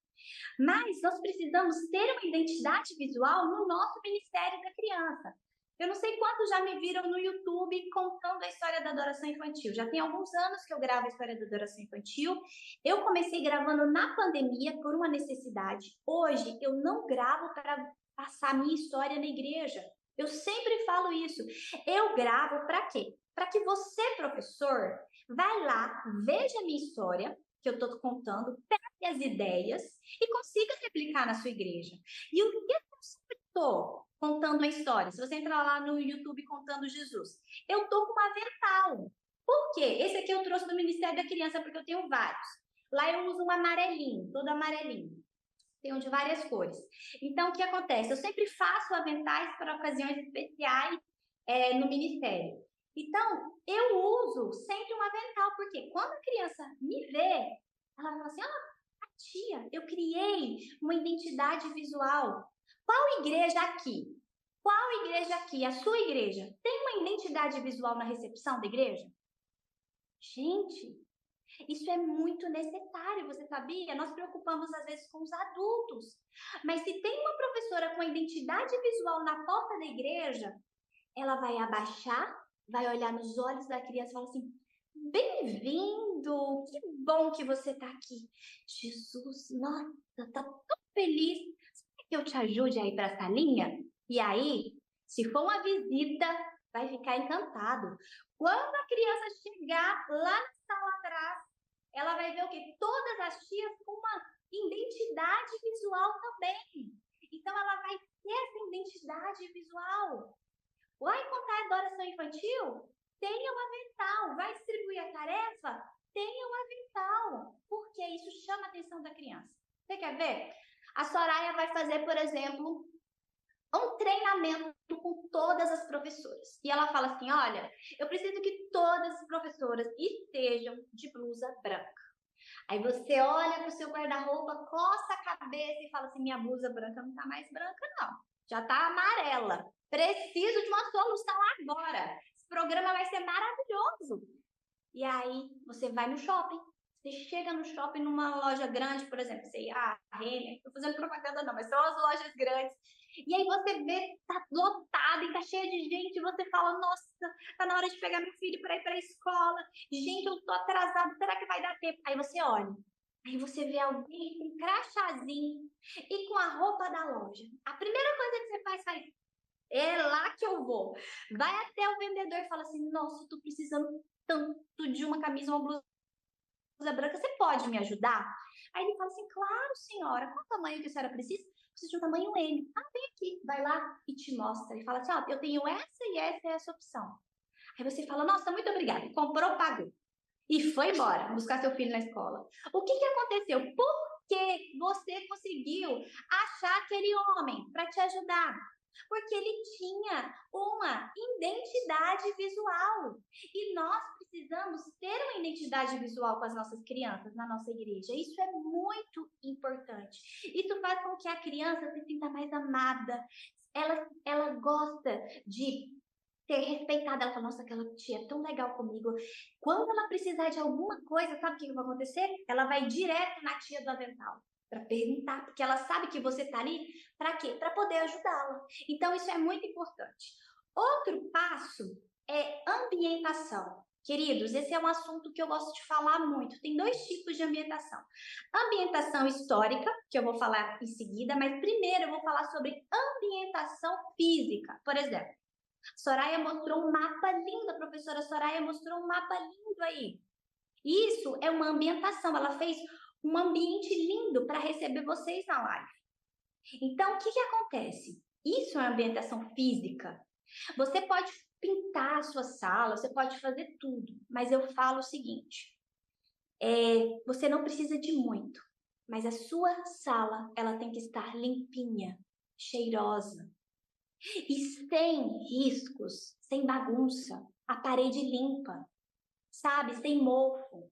Speaker 3: Mas nós precisamos ter uma identidade visual no nosso Ministério da Criança. Eu não sei quantos já me viram no YouTube contando a história da adoração infantil. Já tem alguns anos que eu gravo a história da adoração infantil. Eu comecei gravando na pandemia por uma necessidade. Hoje eu não gravo para passar minha história na igreja. Eu sempre falo isso. Eu gravo para quê? Para que você, professor, vai lá, veja a minha história que eu estou contando, pegue as ideias e consiga replicar na sua igreja. E o que eu sempre estou contando a história? Se você entrar lá no YouTube contando Jesus, eu estou com um avental. Por quê? Esse aqui eu trouxe do Ministério da Criança porque eu tenho vários. Lá eu uso um amarelinho, todo amarelinho. Tem um de várias cores. Então, o que acontece? Eu sempre faço aventais para ocasiões especiais no Ministério. Então, eu uso sempre um avental, porque quando a criança me vê, ela fala assim, tia, eu criei uma identidade visual. Qual igreja aqui? Qual igreja aqui? A sua igreja tem uma identidade visual na recepção da igreja? Gente, isso é muito necessário, você sabia? Nós preocupamos às vezes com os adultos. Mas se tem uma professora com identidade visual na porta da igreja, ela vai abaixar, vai olhar nos olhos da criança e falar assim, bem-vindo, que bom que você está aqui. Jesus, nossa, tá tão feliz. Será que eu te ajude a ir para a salinha? E aí, se for uma visita, vai ficar encantado. Quando a criança chegar lá na sala atrás, ela vai ver o quê? Todas as tias com uma identidade visual também. Então, ela vai ter essa identidade visual. Vai contar adoração infantil? Tenha um avental. Vai distribuir a tarefa? Tenha um avental. Porque isso chama a atenção da criança. Você quer ver? A Soraya vai fazer, por exemplo, um treinamento com todas as professoras. E ela fala assim, olha, eu preciso que todas as professoras estejam de blusa branca. Aí você olha para o seu guarda-roupa, coça a cabeça e fala assim, minha blusa branca não tá mais branca, não. Já tá amarela. Preciso de uma solução agora. Esse programa vai ser maravilhoso. E aí você vai no shopping. Você chega no shopping, numa loja grande, por exemplo, sei, Renner, não tô fazendo propaganda não, mas são as lojas grandes. E aí você vê, tá lotada e tá cheia de gente, e você fala, nossa, tá na hora de pegar meu filho para ir para a escola. Gente, eu tô atrasada, será que vai dar tempo? Aí você olha, aí você vê alguém com um crachazinho e com a roupa da loja. A primeira coisa que você faz, é lá que eu vou. Vai até o vendedor e fala assim, nossa, eu tô precisando tanto de uma camisa, uma blusa branca, você pode me ajudar? Aí ele fala assim, claro, senhora, qual tamanho que a senhora precisa? Preciso de um tamanho M. Vem aqui, vai lá e te mostra. Ele fala assim, ó, eu tenho essa e essa é essa opção. Aí você fala, nossa, muito obrigada. Comprou, pagou. E foi embora buscar seu filho na escola. O que aconteceu? Por que você conseguiu achar aquele homem para te ajudar? Porque ele tinha uma identidade visual. E nós precisamos ter uma identidade visual com as nossas crianças na nossa igreja. Isso é muito importante. Isso faz com que a criança se sinta mais amada. Ela gosta de ser respeitada. Ela fala, nossa, aquela tia é tão legal comigo. Quando ela precisar de alguma coisa, sabe o que vai acontecer? Ela vai direto na tia do avental para perguntar, porque ela sabe que você está ali para quê? Para poder ajudá-la. Então, isso é muito importante. Outro passo é ambientação. Queridos, esse é um assunto que eu gosto de falar muito. Tem dois tipos de ambientação. Ambientação histórica, que eu vou falar em seguida, mas primeiro eu vou falar sobre ambientação física. Por exemplo, Soraya mostrou um mapa lindo, a professora Soraya mostrou um mapa lindo aí. Isso é uma ambientação, ela fez um ambiente lindo para receber vocês na live. Então, o que acontece? Isso é ambientação física. Você pode pintar a sua sala, você pode fazer tudo, mas eu falo o seguinte, você não precisa de muito, mas a sua sala, ela tem que estar limpinha, cheirosa, e sem riscos, sem bagunça, a parede limpa, sabe, sem mofo.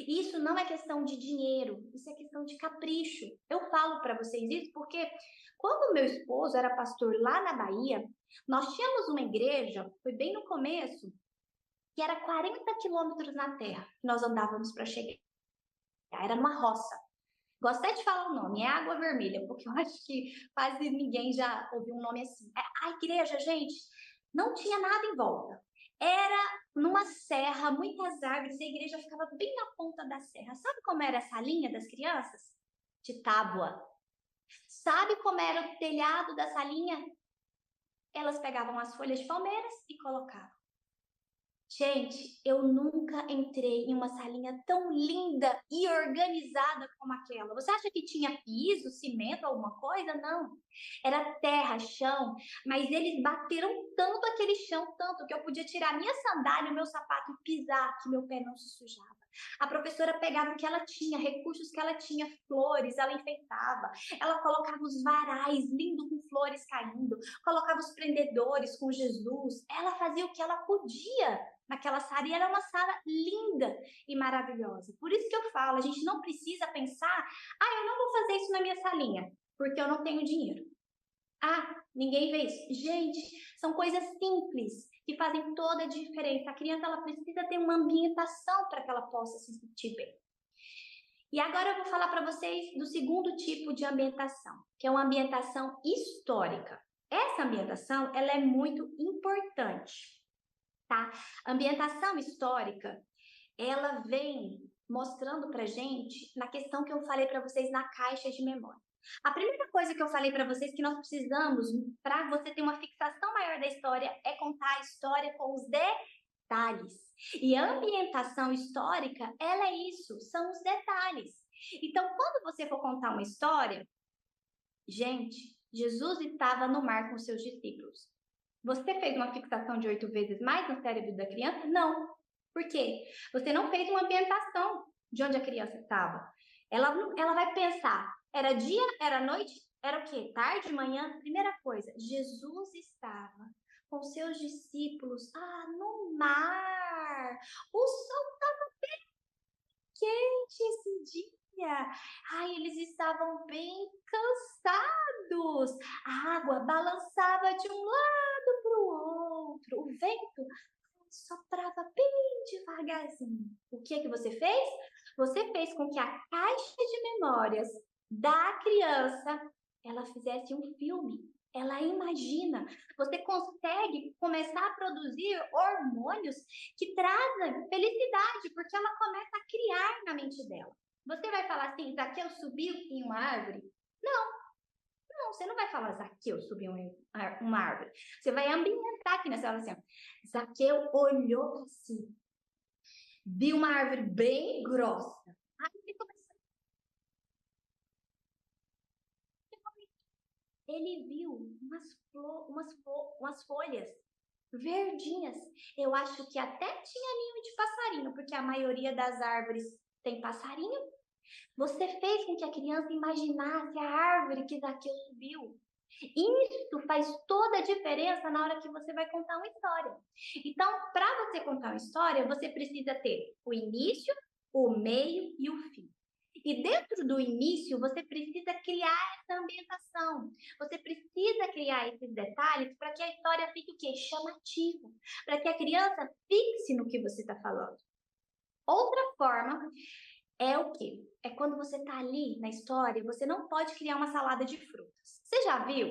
Speaker 3: Isso não é questão de dinheiro, isso é questão de capricho. Eu falo para vocês isso porque quando meu esposo era pastor lá na Bahia, nós tínhamos uma igreja, foi bem no começo, que era 40 quilômetros na terra que nós andávamos para chegar. Era uma roça. Gosto até de falar o nome, é Água Vermelha, porque eu acho que quase ninguém já ouviu um nome assim. A igreja, gente, não tinha nada em volta. Era numa serra, muitas árvores, e a igreja ficava bem na ponta da serra. Sabe como era a salinha das crianças? De tábua. Sabe como era o telhado da salinha? Elas pegavam as folhas de palmeiras e colocavam. Gente, eu nunca entrei em uma salinha tão linda e organizada como aquela. Você acha que tinha piso, cimento, alguma coisa? Não. Era terra, chão, mas eles bateram tanto aquele chão, tanto que eu podia tirar minha sandália, meu sapato e pisar, que meu pé não se sujava. A professora pegava o que ela tinha, recursos que ela tinha, flores, ela enfeitava. Ela colocava os varais lindo com flores caindo, colocava os prendedores com Jesus. Ela fazia o que ela podia naquela sala, e era uma sala linda e maravilhosa. Por isso que eu falo, a gente não precisa pensar, eu não vou fazer isso na minha salinha, porque eu não tenho dinheiro. Ninguém vê isso. Gente, são coisas simples que fazem toda a diferença. A criança, ela precisa ter uma ambientação para que ela possa se sentir bem. E agora eu vou falar para vocês do segundo tipo de ambientação, que é uma ambientação histórica. Essa ambientação, ela é muito importante. Tá? A ambientação histórica, ela vem mostrando pra gente na questão que eu falei para vocês na caixa de memória. A primeira coisa que eu falei para vocês que nós precisamos para você ter uma fixação maior da história é contar a história com os detalhes. E a ambientação histórica, ela é isso, são os detalhes. Então, quando você for contar uma história, gente, Jesus estava no mar com seus discípulos. Você fez uma fixação de 8 vezes mais no cérebro da criança? Não. Por quê? Você não fez uma ambientação de onde a criança estava. Ela vai pensar, era dia, era noite, era o quê? Tarde, manhã? Primeira coisa, Jesus estava com seus discípulos no mar. O sol estava bem quente esse dia. Eles estavam bem cansados. A água balançava de um lado para o outro. O vento soprava bem devagarzinho. O que você fez? Você fez com que a caixa de memórias da criança, ela fizesse um filme. Ela imagina. Você consegue começar a produzir hormônios que trazem felicidade, porque ela começa a criar na mente dela. Você vai falar assim, Zaqueu subiu em uma árvore? Não, você não vai falar Zaqueu subiu em uma árvore. Você vai ambientar aqui nessa hora assim. Zaqueu olhou para si, viu uma árvore bem grossa. Ele viu umas folhas verdinhas. Eu acho que até tinha ninho de passarinho, porque a maioria das árvores tem passarinho. Você fez com que a criança imaginasse a árvore que Zaqueu subiu. Isso faz toda a diferença na hora que você vai contar uma história. Então, para você contar uma história, você precisa ter o início, o meio e o fim. E dentro do início, você precisa criar essa ambientação. Você precisa criar esses detalhes para que a história fique o quê? Chamativa. Para que a criança fixe no que você está falando. Outra forma é o quê? É quando você está ali na história, você não pode criar uma salada de frutas. Você já viu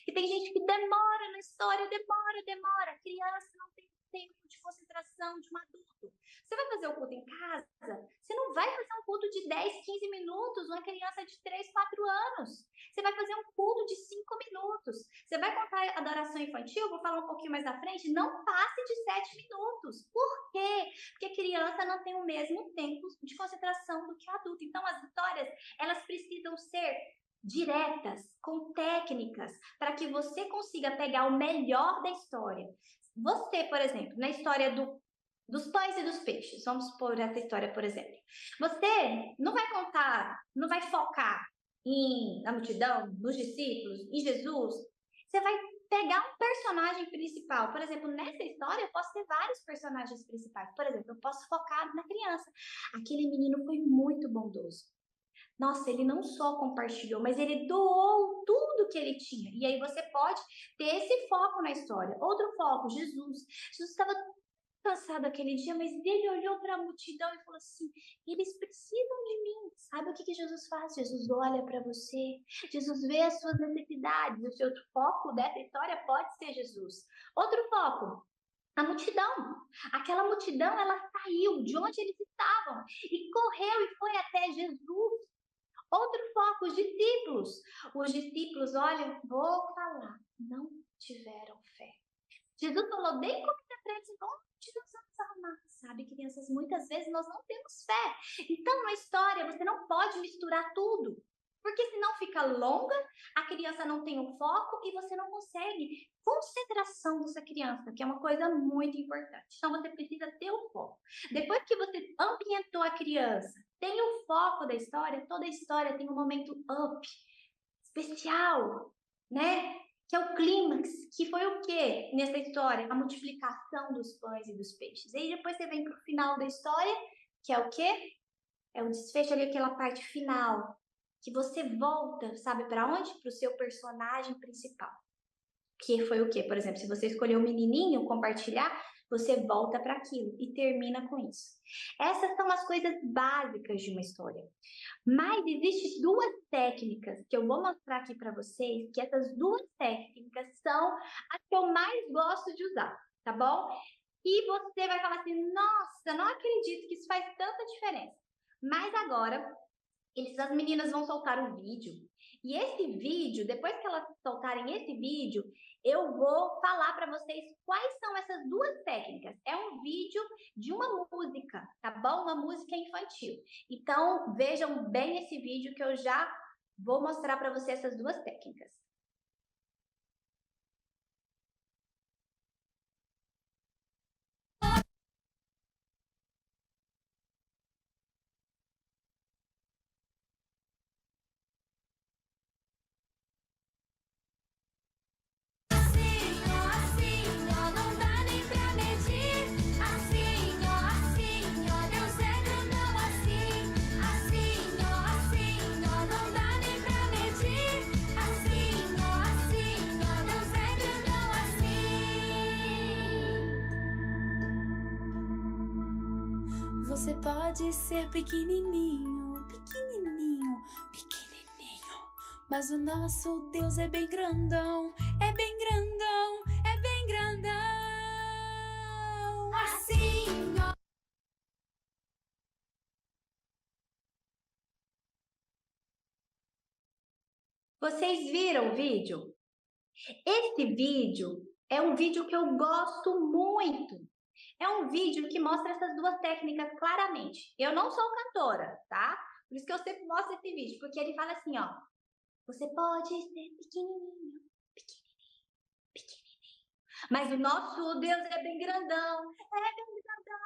Speaker 3: que tem gente que demora na história, demora. A criança não tem tempo de concentração de um adulto. Você vai fazer o culto em casa, você não vai fazer um culto de 10, 15 minutos, uma criança de 3, 4 anos. Você vai fazer um culto de 5 minutos. Você vai contar adoração infantil, vou falar um pouquinho mais à frente, não passe de 7 minutos. Por quê? Porque a criança não tem o mesmo tempo de concentração do que o adulto. Então, as histórias, elas precisam ser diretas, com técnicas, para que você consiga pegar o melhor da história. Você, por exemplo, na história dos pães e dos peixes, vamos por essa história, por exemplo. Você não vai contar, não vai focar na multidão, nos discípulos, em Jesus. Você vai pegar um personagem principal. Por exemplo, nessa história, eu posso ter vários personagens principais. Por exemplo, eu posso focar na criança. Aquele menino foi muito bondoso. Nossa, ele não só compartilhou, mas ele doou tudo que ele tinha. E aí você pode ter esse foco na história. Outro foco, Jesus. Jesus estava cansado aquele dia, mas ele olhou para a multidão e falou assim, eles precisam de mim. Sabe o que Jesus faz? Jesus olha para você, Jesus vê as suas necessidades. O seu foco dessa história pode ser Jesus. Outro foco, a multidão. Aquela multidão, ela saiu de onde eles estavam e correu e foi até Jesus. Outro foco, os discípulos. Os discípulos, olha, vou falar, não tiveram fé. Jesus falou bem como para eles, onde nós vamos arrumar? Sabe, crianças, muitas vezes nós não temos fé. Então, na história, você não pode misturar tudo. Porque senão fica longa, a criança não tem o foco e você não consegue concentração dessa criança, que é uma coisa muito importante. Então, você precisa ter o foco. Depois que você ambientou a criança, tem o foco da história, toda a história tem um momento up, especial, né? Que é o clímax, que foi o quê nessa história? A multiplicação dos pães e dos peixes. E aí depois você vem para o final da história, que é o quê? É o desfecho ali, aquela parte final, que você volta, sabe para onde? Para o seu personagem principal. Que foi o quê? Por exemplo, se você escolheu o menininho, compartilhar, você volta para aquilo e termina com isso. Essas são as coisas básicas de uma história. Mas existem duas técnicas que eu vou mostrar aqui para vocês, que essas duas técnicas são as que eu mais gosto de usar, tá bom? E você vai falar assim, nossa, não acredito que isso faz tanta diferença. Mas agora, as meninas vão soltar um vídeo. E esse vídeo, depois que elas soltarem esse vídeo, eu vou falar para vocês quais são essas duas técnicas. É um vídeo de uma música, tá bom? Uma música infantil. Então, vejam bem esse vídeo que eu já vou mostrar para vocês essas duas técnicas.
Speaker 4: Você pode ser pequenininho, pequenininho, pequenininho, mas o nosso Deus é bem grandão, é bem grandão, é bem grandão. Assim, ó.
Speaker 3: Vocês viram o vídeo? Esse vídeo é um vídeo que eu gosto muito. É um vídeo que mostra essas duas técnicas claramente. Eu não sou cantora, tá? Por isso que eu sempre mostro esse vídeo, porque ele fala assim, ó. Você pode ser pequenininho, pequenininho, pequenininho, mas o nosso Deus é bem grandão, é bem grandão.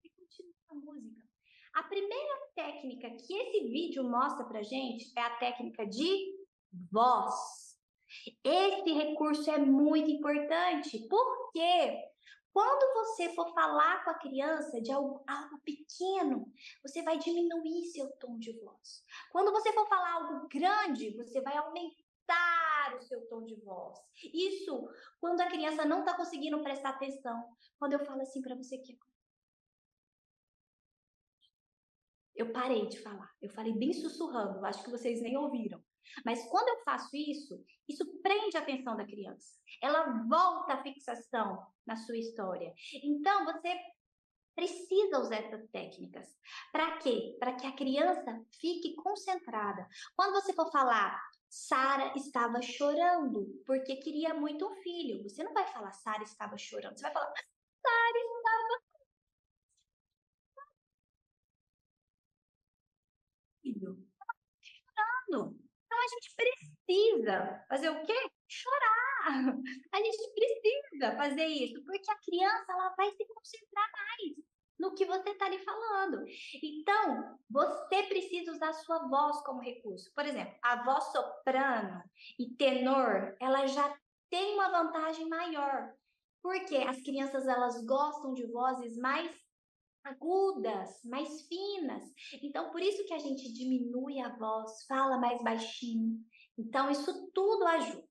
Speaker 3: E continua a música. A primeira técnica que esse vídeo mostra pra gente é a técnica de voz. Esse recurso é muito importante, porque quando você for falar com a criança de algo pequeno, você vai diminuir seu tom de voz. Quando você for falar algo grande, você vai aumentar o seu tom de voz. Isso quando a criança não está conseguindo prestar atenção. Quando eu falo assim para você que eu parei de falar, eu falei bem sussurrando, acho que vocês nem ouviram. Mas quando eu faço isso, isso prende a atenção da criança. Ela volta a fixação na sua história. Então, você precisa usar essas técnicas. Para quê? Para que a criança fique concentrada. Quando você for falar, Sara estava chorando porque queria muito um filho. Você não vai falar, Sara estava chorando. Você vai falar, Sara estava filho. Chorando. Então a gente precisa fazer o quê? Chorar. A gente precisa fazer isso, porque a criança ela vai se concentrar mais no que você está lhe falando. Então, você precisa usar a sua voz como recurso. Por exemplo, a voz soprano e tenor, ela já tem uma vantagem maior, porque as crianças elas gostam de vozes mais agudas, mais finas. Então, por isso que a gente diminui a voz, fala mais baixinho. Então, isso tudo ajuda.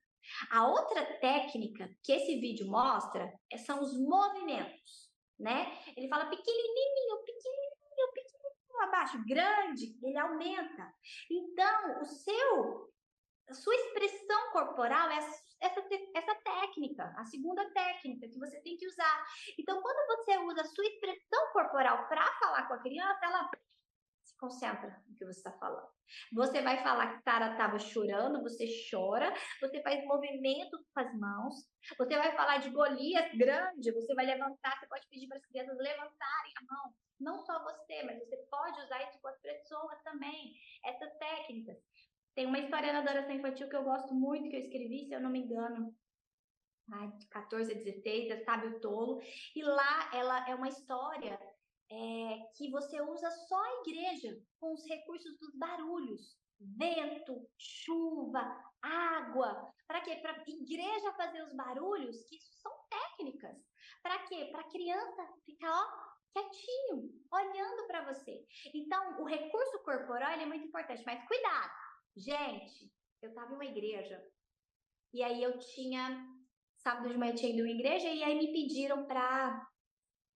Speaker 3: A outra técnica que esse vídeo mostra são os movimentos, né? Ele fala pequenininho, pequenininho, pequenininho abaixo, grande, ele aumenta. Então, a sua expressão corporal é essa técnica, a segunda técnica que você tem que usar. Então, quando você usa a sua expressão corporal para falar com a criança, ela se concentra no que você está falando. Você vai falar que Sara estava chorando, você chora, você faz movimento com as mãos, você vai falar de Golias grande, você vai levantar, você pode pedir para as crianças levantarem a mão. Não só você, mas você pode usar isso com as pessoas também, essas técnicas. Tem uma história na adoração infantil que eu gosto muito, que eu escrevi, se eu não me engano, de 14 a 16, é Sábio Tolo. E lá ela é uma história que você usa só a igreja, com os recursos dos barulhos. Vento, chuva, água. Para quê? Para a igreja fazer os barulhos, que isso são técnicas. Para quê? Para a criança ficar, quietinho, olhando para você. Então, o recurso corporal é muito importante, mas cuidado. Gente, eu estava em uma igreja e aí sábado de manhã tinha ido em igreja e aí me pediram para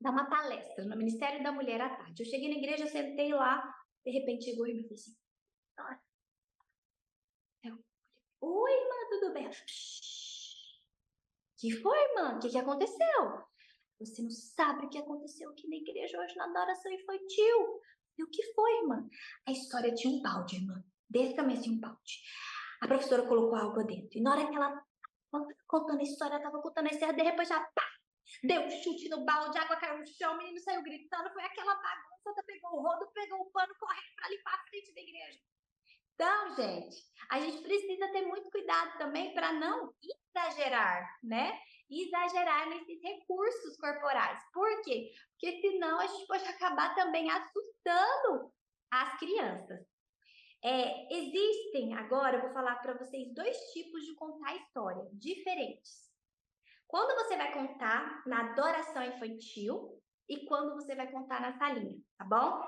Speaker 3: dar uma palestra no Ministério da Mulher à tarde. Eu cheguei na igreja, sentei lá, de repente chegou e me falou assim, oi, irmã, tudo bem? Que foi, irmã? O que aconteceu? Você não sabe o que aconteceu aqui na igreja hoje na adoração infantil. E o que foi, irmã? A história tinha um balde, irmã. Desse tamanho assim, um balde. A professora colocou água dentro. E na hora que ela estava contando a história, ela estava contando a história, de repente ela deu um chute no balde, a água caiu no chão, o menino saiu gritando, foi aquela bagunça, ela pegou o rodo, pegou o pano, correndo para limpar a frente da igreja. Então, gente, a gente precisa ter muito cuidado também para não exagerar, né? Exagerar nesses recursos corporais. Por quê? Porque senão a gente pode acabar também assustando as crianças. Existem, agora eu vou falar para vocês 2 tipos de contar história diferentes. Quando você vai contar na adoração infantil e quando você vai contar na salinha, tá bom?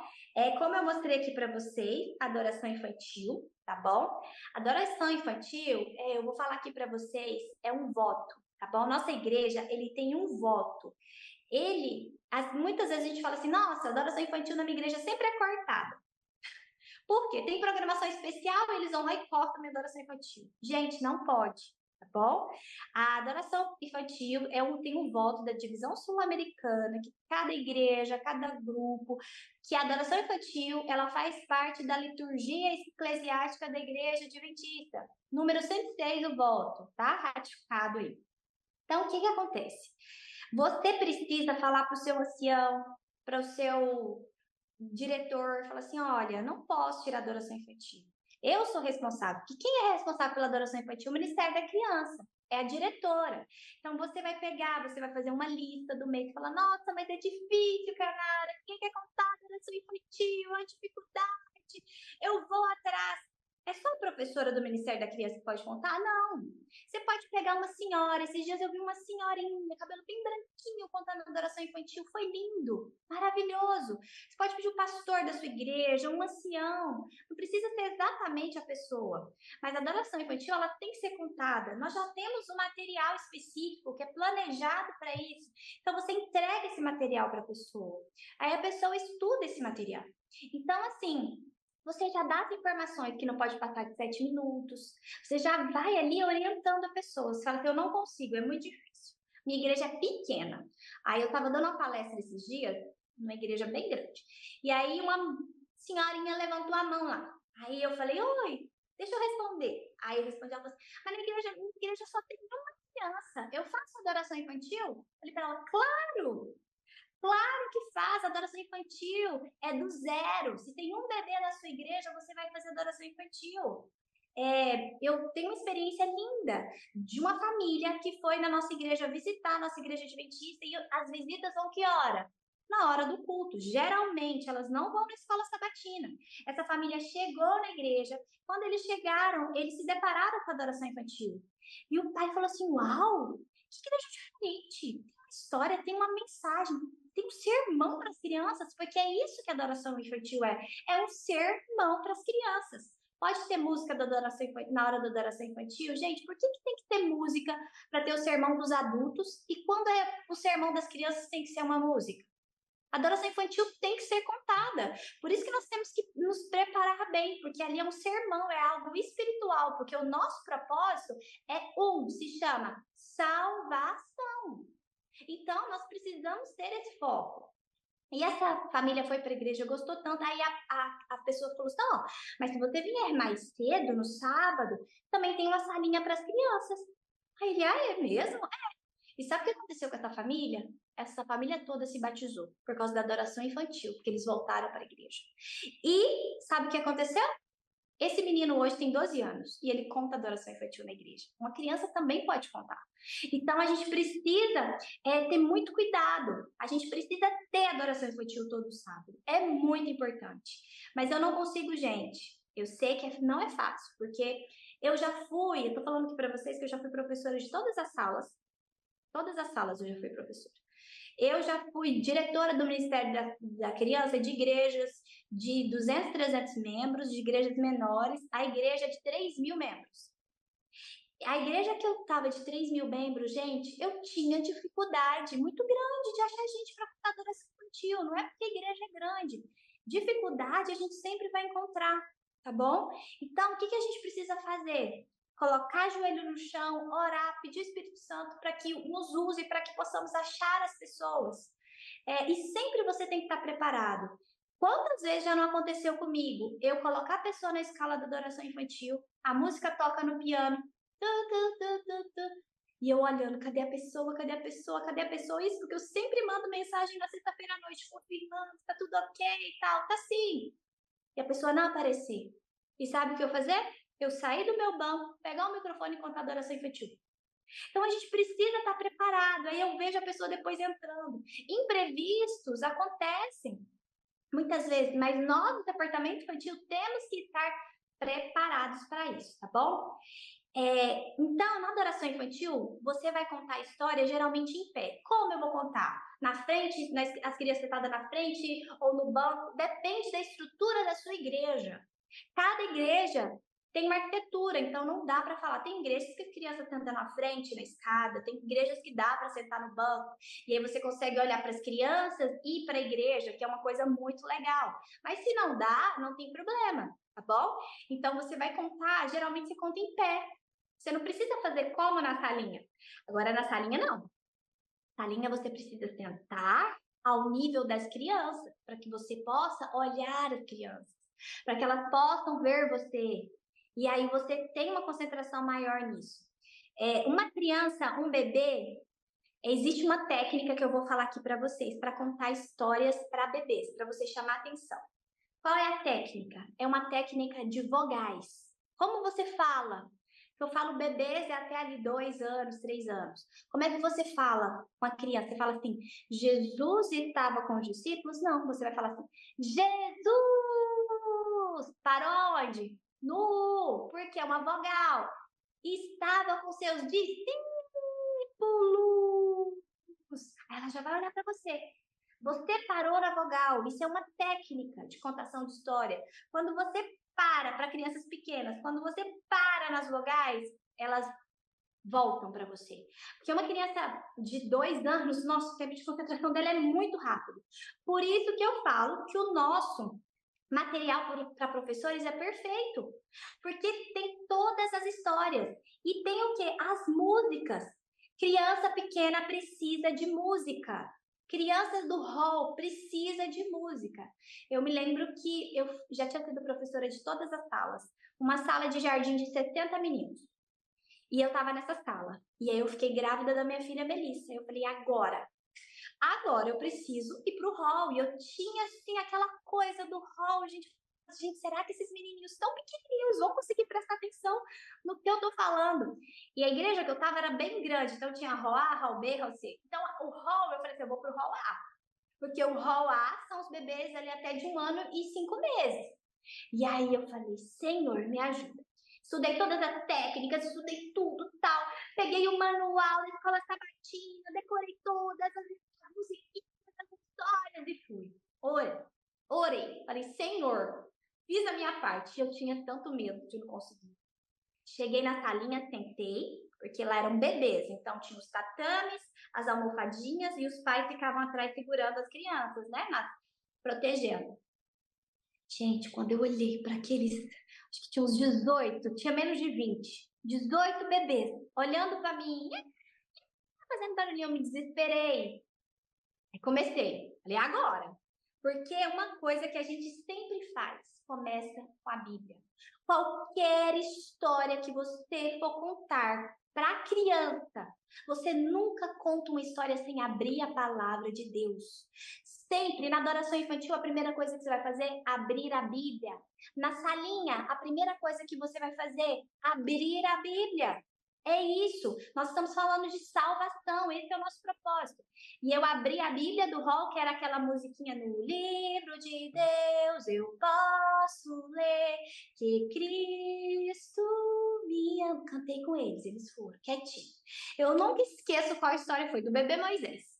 Speaker 3: Como eu mostrei aqui para vocês, adoração infantil, tá bom? Adoração infantil, eu vou falar aqui para vocês, é um voto. tá bom? Nossa igreja, ele tem um voto. Muitas vezes a gente fala assim, nossa, a adoração infantil na minha igreja sempre é cortada. Por quê? Tem programação especial, eles vão lá e cortam a minha adoração infantil. Gente, não pode, tá bom? A adoração infantil tem um voto da divisão sul-americana, que cada igreja, cada grupo, que a adoração infantil, ela faz parte da liturgia eclesiástica da igreja adventista. Número 106 o voto, tá? Ratificado aí. Então, o que acontece? Você precisa falar para o seu ancião, para o seu diretor, falar assim, olha, não posso tirar a adoração infantil. Eu sou responsável. Porque quem é responsável pela adoração infantil? O Ministério da Criança. É a diretora. Então, você vai fazer uma lista do mês e falar, nossa, mas é difícil, Canara. Quem quer contar a adoração infantil? A dificuldade. Eu vou atrás. É só a professora do Ministério da Criança que pode contar? Não. Você pode pegar uma senhora. Esses dias eu vi uma senhorinha, cabelo bem branquinho, contando a adoração infantil. Foi lindo, maravilhoso. Você pode pedir o pastor da sua igreja, um ancião. Não precisa ser exatamente a pessoa. Mas a adoração infantil, ela tem que ser contada. Nós já temos um material específico que é planejado para isso. Então, você entrega esse material para a pessoa. Aí a pessoa estuda esse material. Então, assim, você já dá as informações que não pode passar de 7 minutos. Você já vai ali orientando a pessoa. Você fala que eu não consigo, é muito difícil. Minha igreja é pequena. Aí eu estava dando uma palestra esses dias, numa igreja bem grande. E aí uma senhorinha levantou a mão lá. Aí eu falei, oi, deixa eu responder. Aí eu respondi, ela falou assim, mas minha igreja só tem uma criança. Eu faço adoração infantil? Falei para ela, claro! Claro que faz, adoração infantil é do zero. Se tem um bebê na sua igreja, você vai fazer adoração infantil. Eu tenho uma experiência linda de uma família que foi na nossa igreja visitar a nossa igreja adventista e as visitas vão que hora? Na hora do culto. Geralmente, elas não vão na escola sabatina. Essa família chegou na igreja. Quando eles chegaram, eles se depararam com a adoração infantil. E o pai falou assim, uau, que igreja diferente. Tem uma história, tem uma mensagem, tem um sermão para as crianças, porque é isso que a adoração infantil é. É um sermão para as crianças. Pode ter música da adoração na hora da adoração infantil? Gente, por que tem que ter música para ter o sermão dos adultos? E quando é o sermão das crianças tem que ser uma música? A adoração infantil tem que ser contada. Por isso que nós temos que nos preparar bem, porque ali é um sermão, é algo espiritual, porque o nosso propósito se chama salvação. Então, nós precisamos ter esse foco. E essa família foi para a igreja, gostou tanto, aí a pessoa falou assim, não, mas se você vier mais cedo, no sábado, também tem uma salinha para as crianças. Aí ele, é mesmo? E sabe o que aconteceu com essa família? Essa família toda se batizou por causa da adoração infantil, porque eles voltaram para a igreja. E sabe o que aconteceu? Esse menino hoje tem 12 anos e ele conta adoração infantil na igreja. Uma criança também pode contar. Então, a gente precisa ter muito cuidado. A gente precisa ter adoração infantil todo sábado. É muito importante. Mas eu não consigo, gente. Eu sei que não é fácil, porque eu tô falando aqui para vocês que eu já fui professora de todas as salas. Todas as salas eu já fui professora. Eu já fui diretora do Ministério da Criança de igrejas de 200, 300 membros, de igrejas menores, a igreja de 3.000 membros. A igreja que eu estava de 3.000 membros, gente, eu tinha dificuldade muito grande de achar gente para fazer adoração infantil. Não é porque a igreja é grande. Dificuldade a gente sempre vai encontrar, tá bom? Então, o que a gente precisa fazer? Colocar joelho no chão, orar, pedir o Espírito Santo para que nos use, para que possamos achar as pessoas. E sempre você tem que estar preparado. Quantas vezes já não aconteceu comigo? Eu colocar a pessoa na escala da adoração infantil, a música toca no piano, e eu olhando, cadê a pessoa, cadê a pessoa, cadê a pessoa? Isso porque eu sempre mando mensagem na sexta-feira à noite, confirmando, tá tudo ok e tal, tá sim. E a pessoa não aparecer. E sabe o que eu fazer? Eu sair do meu banco, pegar o microfone e contar adoração infantil. Então, a gente precisa estar preparado. Aí eu vejo a pessoa depois entrando. Imprevistos acontecem muitas vezes, mas nós, do departamento infantil, temos que estar preparados para isso, tá bom? Então, na adoração infantil, você vai contar a história geralmente em pé. Como eu vou contar? Na frente, as crianças sentadas na frente ou no banco? Depende da estrutura da sua igreja. Cada igreja tem uma arquitetura, então não dá para falar. Tem igrejas que a criança senta na frente, na escada, tem igrejas que dá para sentar no banco, e aí você consegue olhar para as crianças e para a igreja, que é uma coisa muito legal. Mas se não dá, não tem problema, tá bom? Então você vai contar, geralmente você conta em pé. Você não precisa fazer como na salinha. Agora na salinha não. Na salinha você precisa sentar ao nível das crianças, para que você possa olhar as crianças, para que elas possam ver você. E aí você tem uma concentração maior nisso. Uma criança, um bebê, existe uma técnica que eu vou falar aqui para vocês, para contar histórias para bebês, para você chamar atenção. Qual é a técnica? É uma técnica de vogais. Como você fala? Eu falo bebês até ali 2 anos, 3 anos. Como é que você fala com a criança? Você fala assim, Jesus estava com os discípulos? Não, você vai falar assim, Jesus! Para onde? No, porque é uma vogal. Estava com seus discípulos. Aí ela já vai olhar para você. Você parou na vogal. Isso é uma técnica de contação de história. Quando você para crianças pequenas, quando você para nas vogais, elas voltam para você. Porque uma criança de 2 anos, nosso tempo de concentração dela é muito rápido. Por isso que eu falo que o nosso material para professores é perfeito. Porque tem todas as histórias. E tem o quê? As músicas. Criança pequena precisa de música. Crianças do hall precisa de música. Eu me lembro que eu já tinha sido professora de todas as salas. Uma sala de jardim de 60 meninos. E eu tava nessa sala. E aí eu fiquei grávida da minha filha Melissa. Eu falei, agora eu preciso ir pro hall. E eu tinha, assim, aquela coisa do hall. Gente, será que esses menininhos tão pequenininhos vão conseguir prestar atenção no que eu tô falando? E a igreja que eu tava era bem grande, então tinha hall A, hall B, hall C. Então o hall, eu falei assim, eu vou pro hall A. Porque o hall A são os bebês ali até de 1 ano e 5 meses. E aí eu falei, Senhor, me ajuda. Estudei todas as técnicas, estudei tudo, tal. Peguei o manual da escola sabatina, decorei todas as musiquinhas, as histórias e fui. Orei. Falei, Senhor, fiz a minha parte. Eu tinha tanto medo de não conseguir. Cheguei na salinha, sentei, porque lá eram bebês. Então tinha os tatames, as almofadinhas e os pais ficavam atrás segurando as crianças, né? Protegendo. Gente, quando eu olhei para aqueles, acho que tinha uns 18, tinha menos de 20. 18 bebês olhando para mim, fazendo barulhinho, eu me desesperei. Aí comecei. Falei, agora. Porque é uma coisa que a gente sempre faz, começa com a Bíblia. Qualquer história que você for contar para a criança, você nunca conta uma história sem abrir a palavra de Deus. Sempre, na adoração infantil, a primeira coisa que você vai fazer é abrir a Bíblia. Na salinha, a primeira coisa que você vai fazer é abrir a Bíblia. É isso, nós estamos falando de salvação, esse é o nosso propósito. E eu abri a Bíblia do hall, que era aquela musiquinha no livro de Deus, eu posso ler que Cristo me ama. Cantei com eles foram quietinhos. Eu nunca esqueço qual história foi, do bebê Moisés.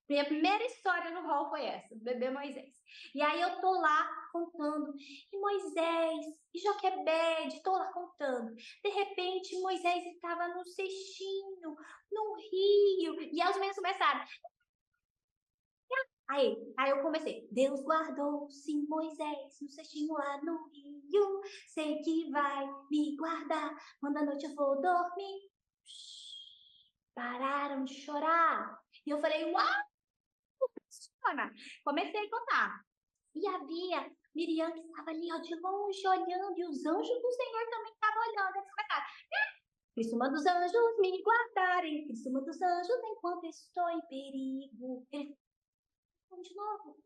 Speaker 3: Minha primeira história no hall foi essa, do bebê Moisés. E aí eu tô lá contando, e Moisés, e Joquebede, tô lá contando. De repente, Moisés estava no cestinho, no rio, e aí os meninos começaram. Aí eu comecei, Deus guardou, sim, Moisés, no cestinho lá no rio, sei que vai me guardar, quando à noite eu for dormir. Pararam de chorar. E eu falei, uau! Comecei a contar. E havia Miriam que estava ali, ó, de longe, olhando, e os anjos do Senhor também estavam olhando. Eles começaram, Cristo manda os anjos me guardarem, Cristo manda os anjos enquanto estou em perigo. Ele falou de novo.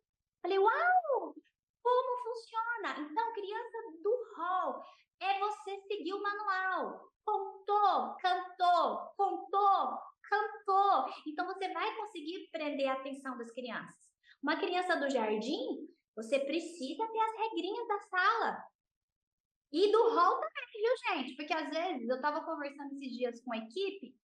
Speaker 3: Falei, uau! Como funciona? Então, criança do hall, é você seguir o manual. Contou, cantou, contou, cantou. Então, você vai conseguir prender a atenção das crianças. Uma criança do jardim, você precisa ter as regrinhas da sala. E do hall também, viu, gente? Porque às vezes eu estava conversando esses dias com a equipe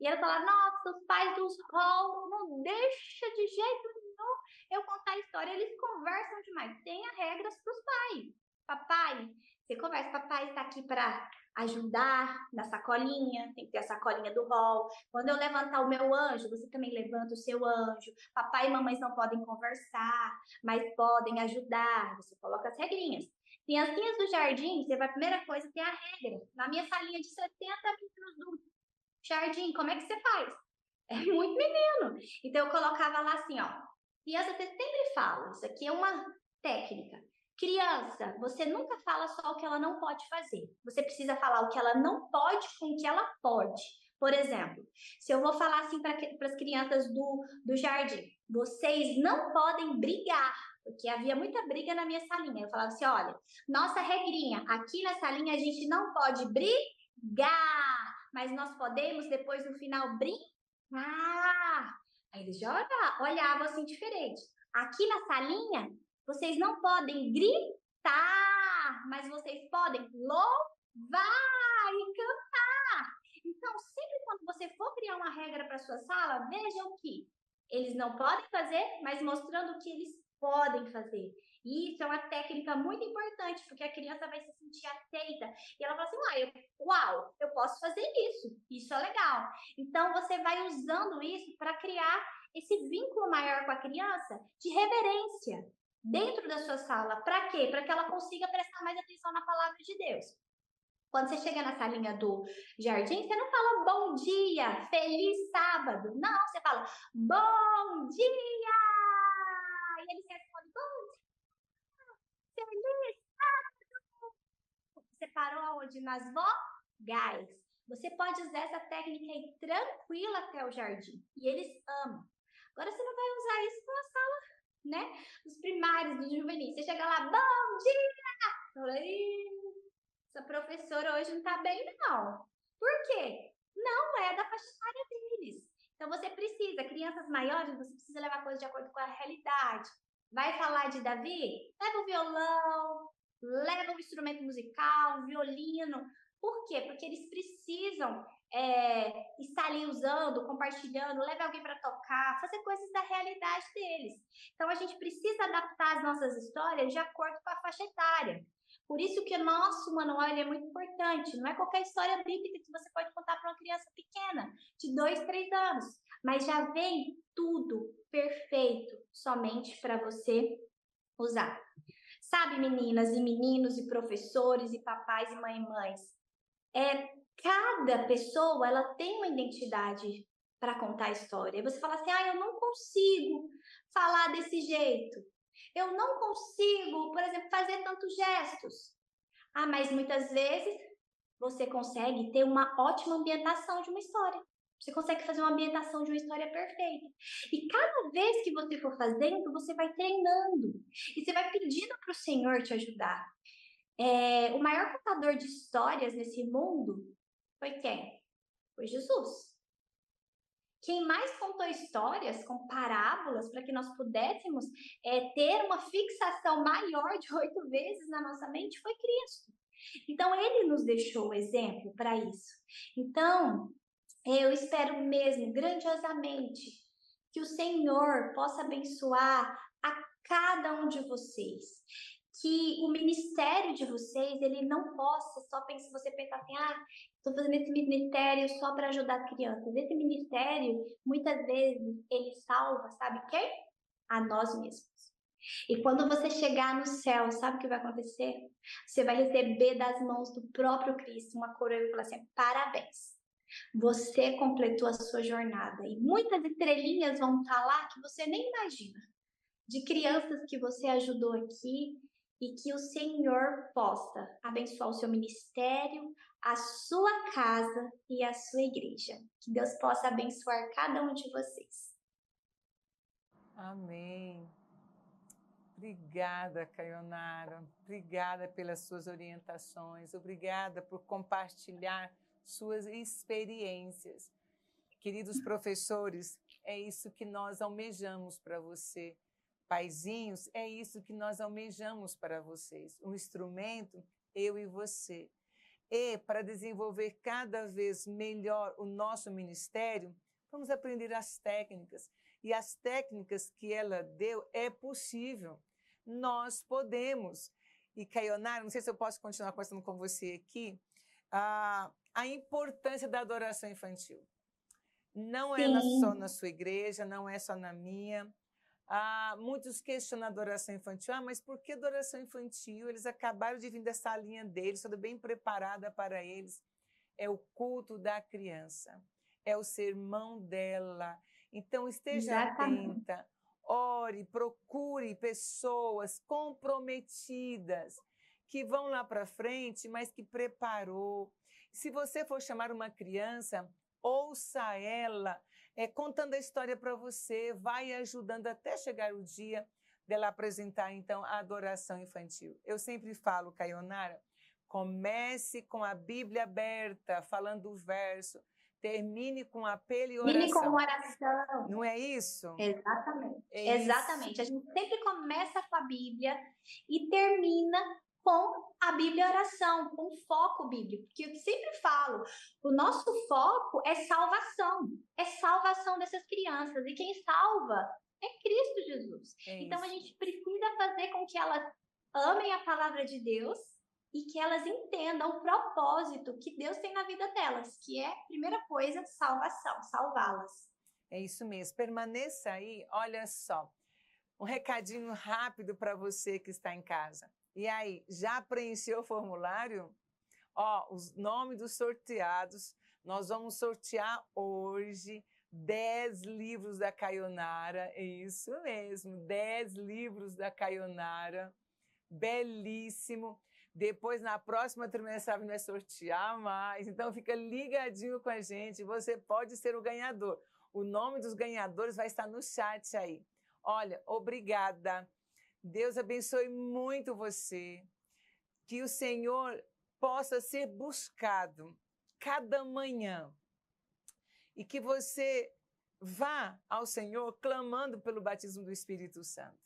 Speaker 3: e ela falava, nossa, os pais dos hall não deixam de jeito nenhum eu contar a história. Eles conversam demais. Tenha regras para os pais. Papai, Você conversa, papai está aqui para ajudar na sacolinha, tem que ter a sacolinha do rol. Quando eu levantar o meu anjo, você também levanta o seu anjo. Papai e mamãe não podem conversar, mas podem ajudar. Você coloca as regrinhas. Criancinhas do jardim, você vai, a primeira coisa, tem a regra. Na minha salinha de 70 metros do jardim, como é que você faz? É muito menino. Então, eu colocava lá assim, ó. Criança, você sempre fala, isso aqui é uma técnica. Criança, você nunca fala só o que ela não pode fazer. Você precisa falar o que ela não pode com o que ela pode. Por exemplo, se eu vou falar assim para as crianças do jardim, vocês não podem brigar, porque havia muita briga na minha salinha. Eu falava assim, olha, nossa regrinha, aqui na salinha a gente não pode brigar, mas nós podemos depois no final brincar. Aí eles já olhavam assim diferente. Aqui na salinha, vocês não podem gritar, mas vocês podem louvar e cantar. Então, sempre quando você for criar uma regra para sua sala, veja o que eles não podem fazer, mas mostrando o que eles podem fazer. E isso é uma técnica muito importante, porque a criança vai se sentir aceita. E ela fala assim, uau, eu posso fazer isso é legal. Então, você vai usando isso para criar esse vínculo maior com a criança de reverência dentro da sua sala. Para quê? Para que ela consiga prestar mais atenção na palavra de Deus. Quando você chega na salinha do jardim, você não fala bom dia, feliz sábado. Não, você fala bom dia! E eles respondem bom dia, feliz sábado! Você parou aonde? Nas vogais. Você pode usar essa técnica aí tranquila até o jardim. E eles amam. Agora você não vai usar isso na sala, né? Dos primários, dos juvenis. Você chega lá, bom dia! Essa professora hoje não tá bem, não. Por quê? Não é da faixa etária deles. Então, você precisa, crianças maiores, você precisa levar coisas de acordo com a realidade. Vai falar de Davi? Leva o violão, leva o instrumento musical, violino. Por quê? Porque eles precisam estar ali usando, compartilhando, leva alguém para tocar, fazer coisas da realidade deles. Então, a gente precisa adaptar as nossas histórias de acordo com a faixa etária. Por isso que o nosso manual é muito importante. Não é qualquer história bíblica que você pode contar para uma criança pequena, de 2, 3 anos. Mas já vem tudo perfeito, somente para você usar. Sabe, meninas e meninos e professores e papais e mães, cada pessoa ela tem uma identidade para contar a história. E você fala assim, eu não consigo falar desse jeito. Eu não consigo, por exemplo, fazer tantos gestos. Mas muitas vezes você consegue ter uma ótima ambientação de uma história. Você consegue fazer uma ambientação de uma história perfeita. E cada vez que você for fazendo, você vai treinando. E você vai pedindo para o Senhor te ajudar. O maior contador de histórias nesse mundo foi quem? Foi Jesus. Quem mais contou histórias com parábolas para que nós pudéssemos ter uma fixação maior de 8 vezes na nossa mente foi Cristo. Então, ele nos deixou o exemplo para isso. Então, eu espero mesmo, grandiosamente, que o Senhor possa abençoar a cada um de vocês. Que o ministério de vocês, ele não possa só pensar, você pensar assim, estou fazendo esse ministério só para ajudar crianças. Esse ministério, muitas vezes, ele salva, sabe quem? A nós mesmos. E quando você chegar no céu, sabe o que vai acontecer? Você vai receber das mãos do próprio Cristo uma coroa e vai falar assim, parabéns. Você completou a sua jornada. E muitas estrelinhas vão estar lá que você nem imagina. De crianças que você ajudou aqui. E que o Senhor possa abençoar o seu ministério, a sua casa e a sua igreja. Que Deus possa abençoar cada um de vocês.
Speaker 2: Amém. Obrigada, Caionara. Obrigada pelas suas orientações. Obrigada por compartilhar suas experiências. Queridos professores, é isso que nós almejamos para você. Paizinhos, é isso que nós almejamos para vocês. Um instrumento, eu e você. E para desenvolver cada vez melhor o nosso ministério, vamos aprender as técnicas. E as técnicas que ela deu, é possível. Nós podemos. e Caionara, não sei se eu posso continuar conversando com você aqui, a importância da adoração infantil. Não é só na sua igreja, não é só na minha. Muitos questionam a adoração infantil. Mas por que adoração infantil? Eles acabaram de vir dessa linha deles, toda bem preparada para eles. É o culto da criança, é o sermão dela. Então, esteja atenta, ore, procure pessoas comprometidas, que vão lá para frente, mas que preparou. Se você for chamar uma criança, ouça ela, contando a história para você, vai ajudando até chegar o dia dela apresentar, então, a adoração infantil. Eu sempre falo, Caionara, comece com a Bíblia aberta, falando o verso, termine com apelo e oração.
Speaker 3: Termine com oração.
Speaker 2: Não é isso?
Speaker 3: Exatamente.
Speaker 2: É
Speaker 3: Exatamente.
Speaker 2: isso.
Speaker 3: A gente sempre começa com a Bíblia e termina com a Bíblia oração, com foco bíblico. Porque eu sempre falo, o nosso foco é salvação dessas crianças. E quem salva é Cristo Jesus. Então a gente precisa fazer com que elas amem a palavra de Deus e que elas entendam o propósito que Deus tem na vida delas, que é, primeira coisa, salvação, salvá-las.
Speaker 2: É isso mesmo. Permaneça aí, olha só. Um recadinho rápido para você que está em casa. E aí, já preencheu o formulário? Os nomes dos sorteados, nós vamos sortear hoje 10 livros da Caionara, é isso mesmo, 10 livros da Caionara, belíssimo. Depois, na próxima trimestral, vai sortear mais, então fica ligadinho com a gente, você pode ser o ganhador. O nome dos ganhadores vai estar no chat aí. Olha, obrigada. Deus abençoe muito você, que o Senhor possa ser buscado cada manhã e que você vá ao Senhor clamando pelo batismo do Espírito Santo.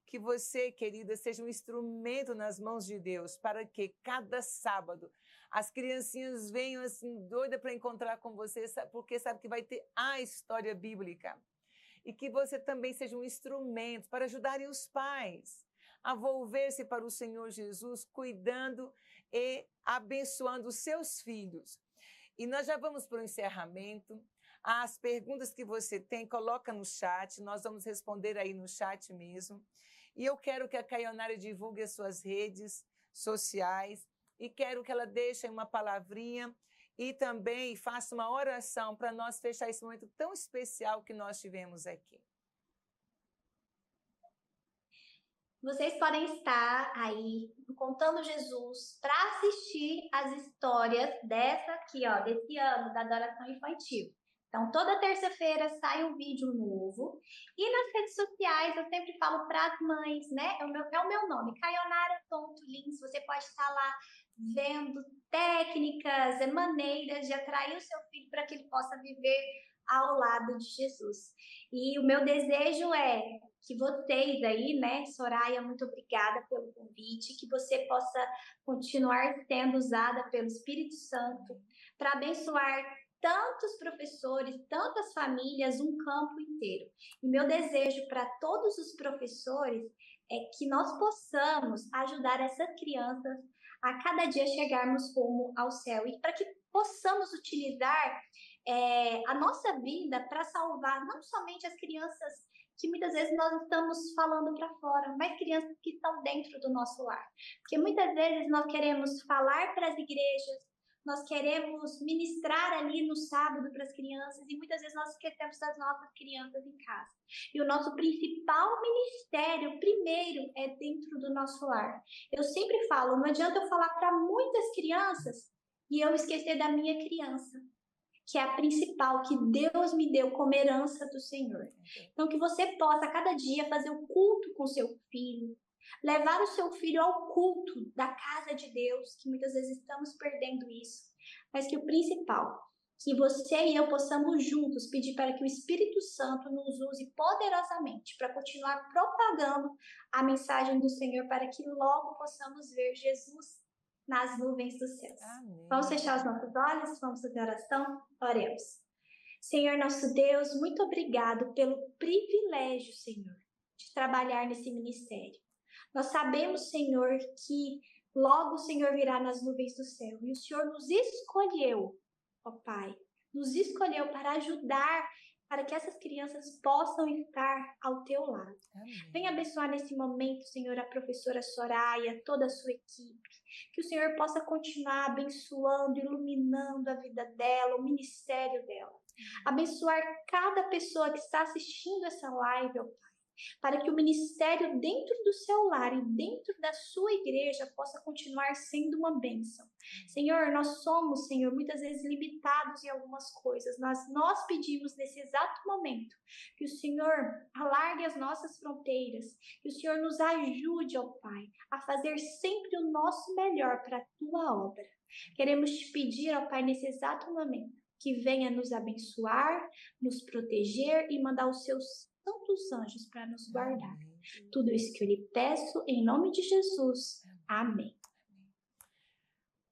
Speaker 2: Que você, querida, seja um instrumento nas mãos de Deus para que cada sábado as criancinhas venham assim doidas para encontrar com você, porque sabe que vai ter a história bíblica. E que você também seja um instrumento para ajudarem os pais a volver-se para o Senhor Jesus, cuidando e abençoando os seus filhos. E nós já vamos para o encerramento. As perguntas que você tem, coloca no chat, nós vamos responder aí no chat mesmo. E eu quero que a Caionara divulgue as suas redes sociais e quero que ela deixe uma palavrinha e também faça uma oração para nós fechar esse momento tão especial que nós tivemos aqui.
Speaker 3: Vocês podem estar aí Contando Jesus para assistir as histórias dessa aqui, desse ano da adoração infantil. Então, toda terça-feira sai um vídeo novo. E nas redes sociais, eu sempre falo para as mães, né? É o meu nome, Caionara.Lins. Você pode estar lá vendo técnicas, maneiras de atrair o seu filho para que ele possa viver ao lado de Jesus. E o meu desejo é que vocês aí, né, Soraya, muito obrigada pelo convite, que você possa continuar sendo usada pelo Espírito Santo para abençoar tantos professores, tantas famílias, um campo inteiro. E meu desejo para todos os professores é que nós possamos ajudar essas crianças a cada dia chegarmos rumo ao céu e para que possamos utilizar a nossa vida para salvar não somente as crianças que muitas vezes nós estamos falando para fora, mas crianças que estão dentro do nosso lar. Porque muitas vezes nós queremos falar para as igrejas, nós queremos ministrar ali no sábado para as crianças e muitas vezes nós esquecemos das nossas crianças em casa. E o nosso principal ministério, primeiro, é dentro do nosso lar. Eu sempre falo, não adianta eu falar para muitas crianças e eu esquecer da minha criança, que é a principal, que Deus me deu como herança do Senhor. Então, que você possa, a cada dia, fazer o culto com seu filho, levar o seu filho ao culto da casa de Deus, que muitas vezes estamos perdendo isso, mas que o principal, que você e eu possamos juntos pedir para que o Espírito Santo nos use poderosamente para continuar propagando a mensagem do Senhor, para que logo possamos ver Jesus nas nuvens dos céus.
Speaker 2: Amém.
Speaker 3: Vamos fechar os nossos olhos, vamos fazer oração? Oremos. Senhor nosso Deus, muito obrigado pelo privilégio, Senhor, de trabalhar nesse ministério. Nós sabemos, Senhor, que logo o Senhor virá nas nuvens do céu. E o Senhor nos escolheu, ó Pai, nos escolheu para ajudar, para que essas crianças possam estar ao teu lado.
Speaker 2: Amém.
Speaker 3: Venha abençoar nesse momento, Senhor, a professora Soraya, toda a sua equipe. Que o Senhor possa continuar abençoando, iluminando a vida dela, o ministério dela. Abençoar cada pessoa que está assistindo essa live, ó Pai, para que o ministério dentro do seu lar e dentro da sua igreja possa continuar sendo uma bênção. Senhor, nós somos, Senhor, muitas vezes limitados em algumas coisas. Nós pedimos nesse exato momento que o Senhor alargue as nossas fronteiras, que o Senhor nos ajude, ó Pai, a fazer sempre o nosso melhor para a tua obra. Queremos te pedir, ó Pai, nesse exato momento, que venha nos abençoar, nos proteger e mandar os seus santos anjos para nos guardar. Tudo isso que eu lhe peço em nome de Jesus. Amém.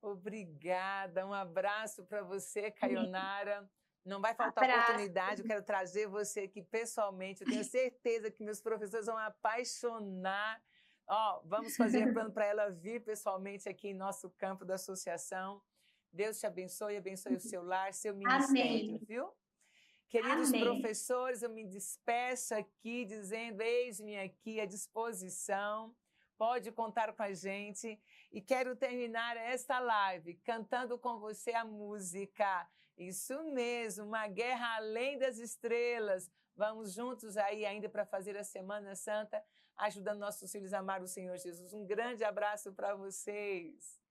Speaker 2: Obrigada, um abraço para você, Caionara. Não vai faltar
Speaker 3: Abraço.
Speaker 2: oportunidade, eu quero trazer você aqui pessoalmente. Eu tenho certeza que meus professores vão apaixonar. Ó, vamos fazer plano para ela vir pessoalmente aqui em nosso campo da associação. Deus te abençoe, abençoe o seu lar, seu ministério,
Speaker 3: Amém.
Speaker 2: viu? Queridos
Speaker 3: Amém.
Speaker 2: professores, eu me despeço aqui dizendo, eis-me aqui à disposição, pode contar com a gente. E quero terminar esta live cantando com você a música, isso mesmo, Uma Guerra Além das Estrelas. Vamos juntos aí ainda para fazer a Semana Santa, ajudando nossos filhos a amar o Senhor Jesus. Um grande abraço para vocês.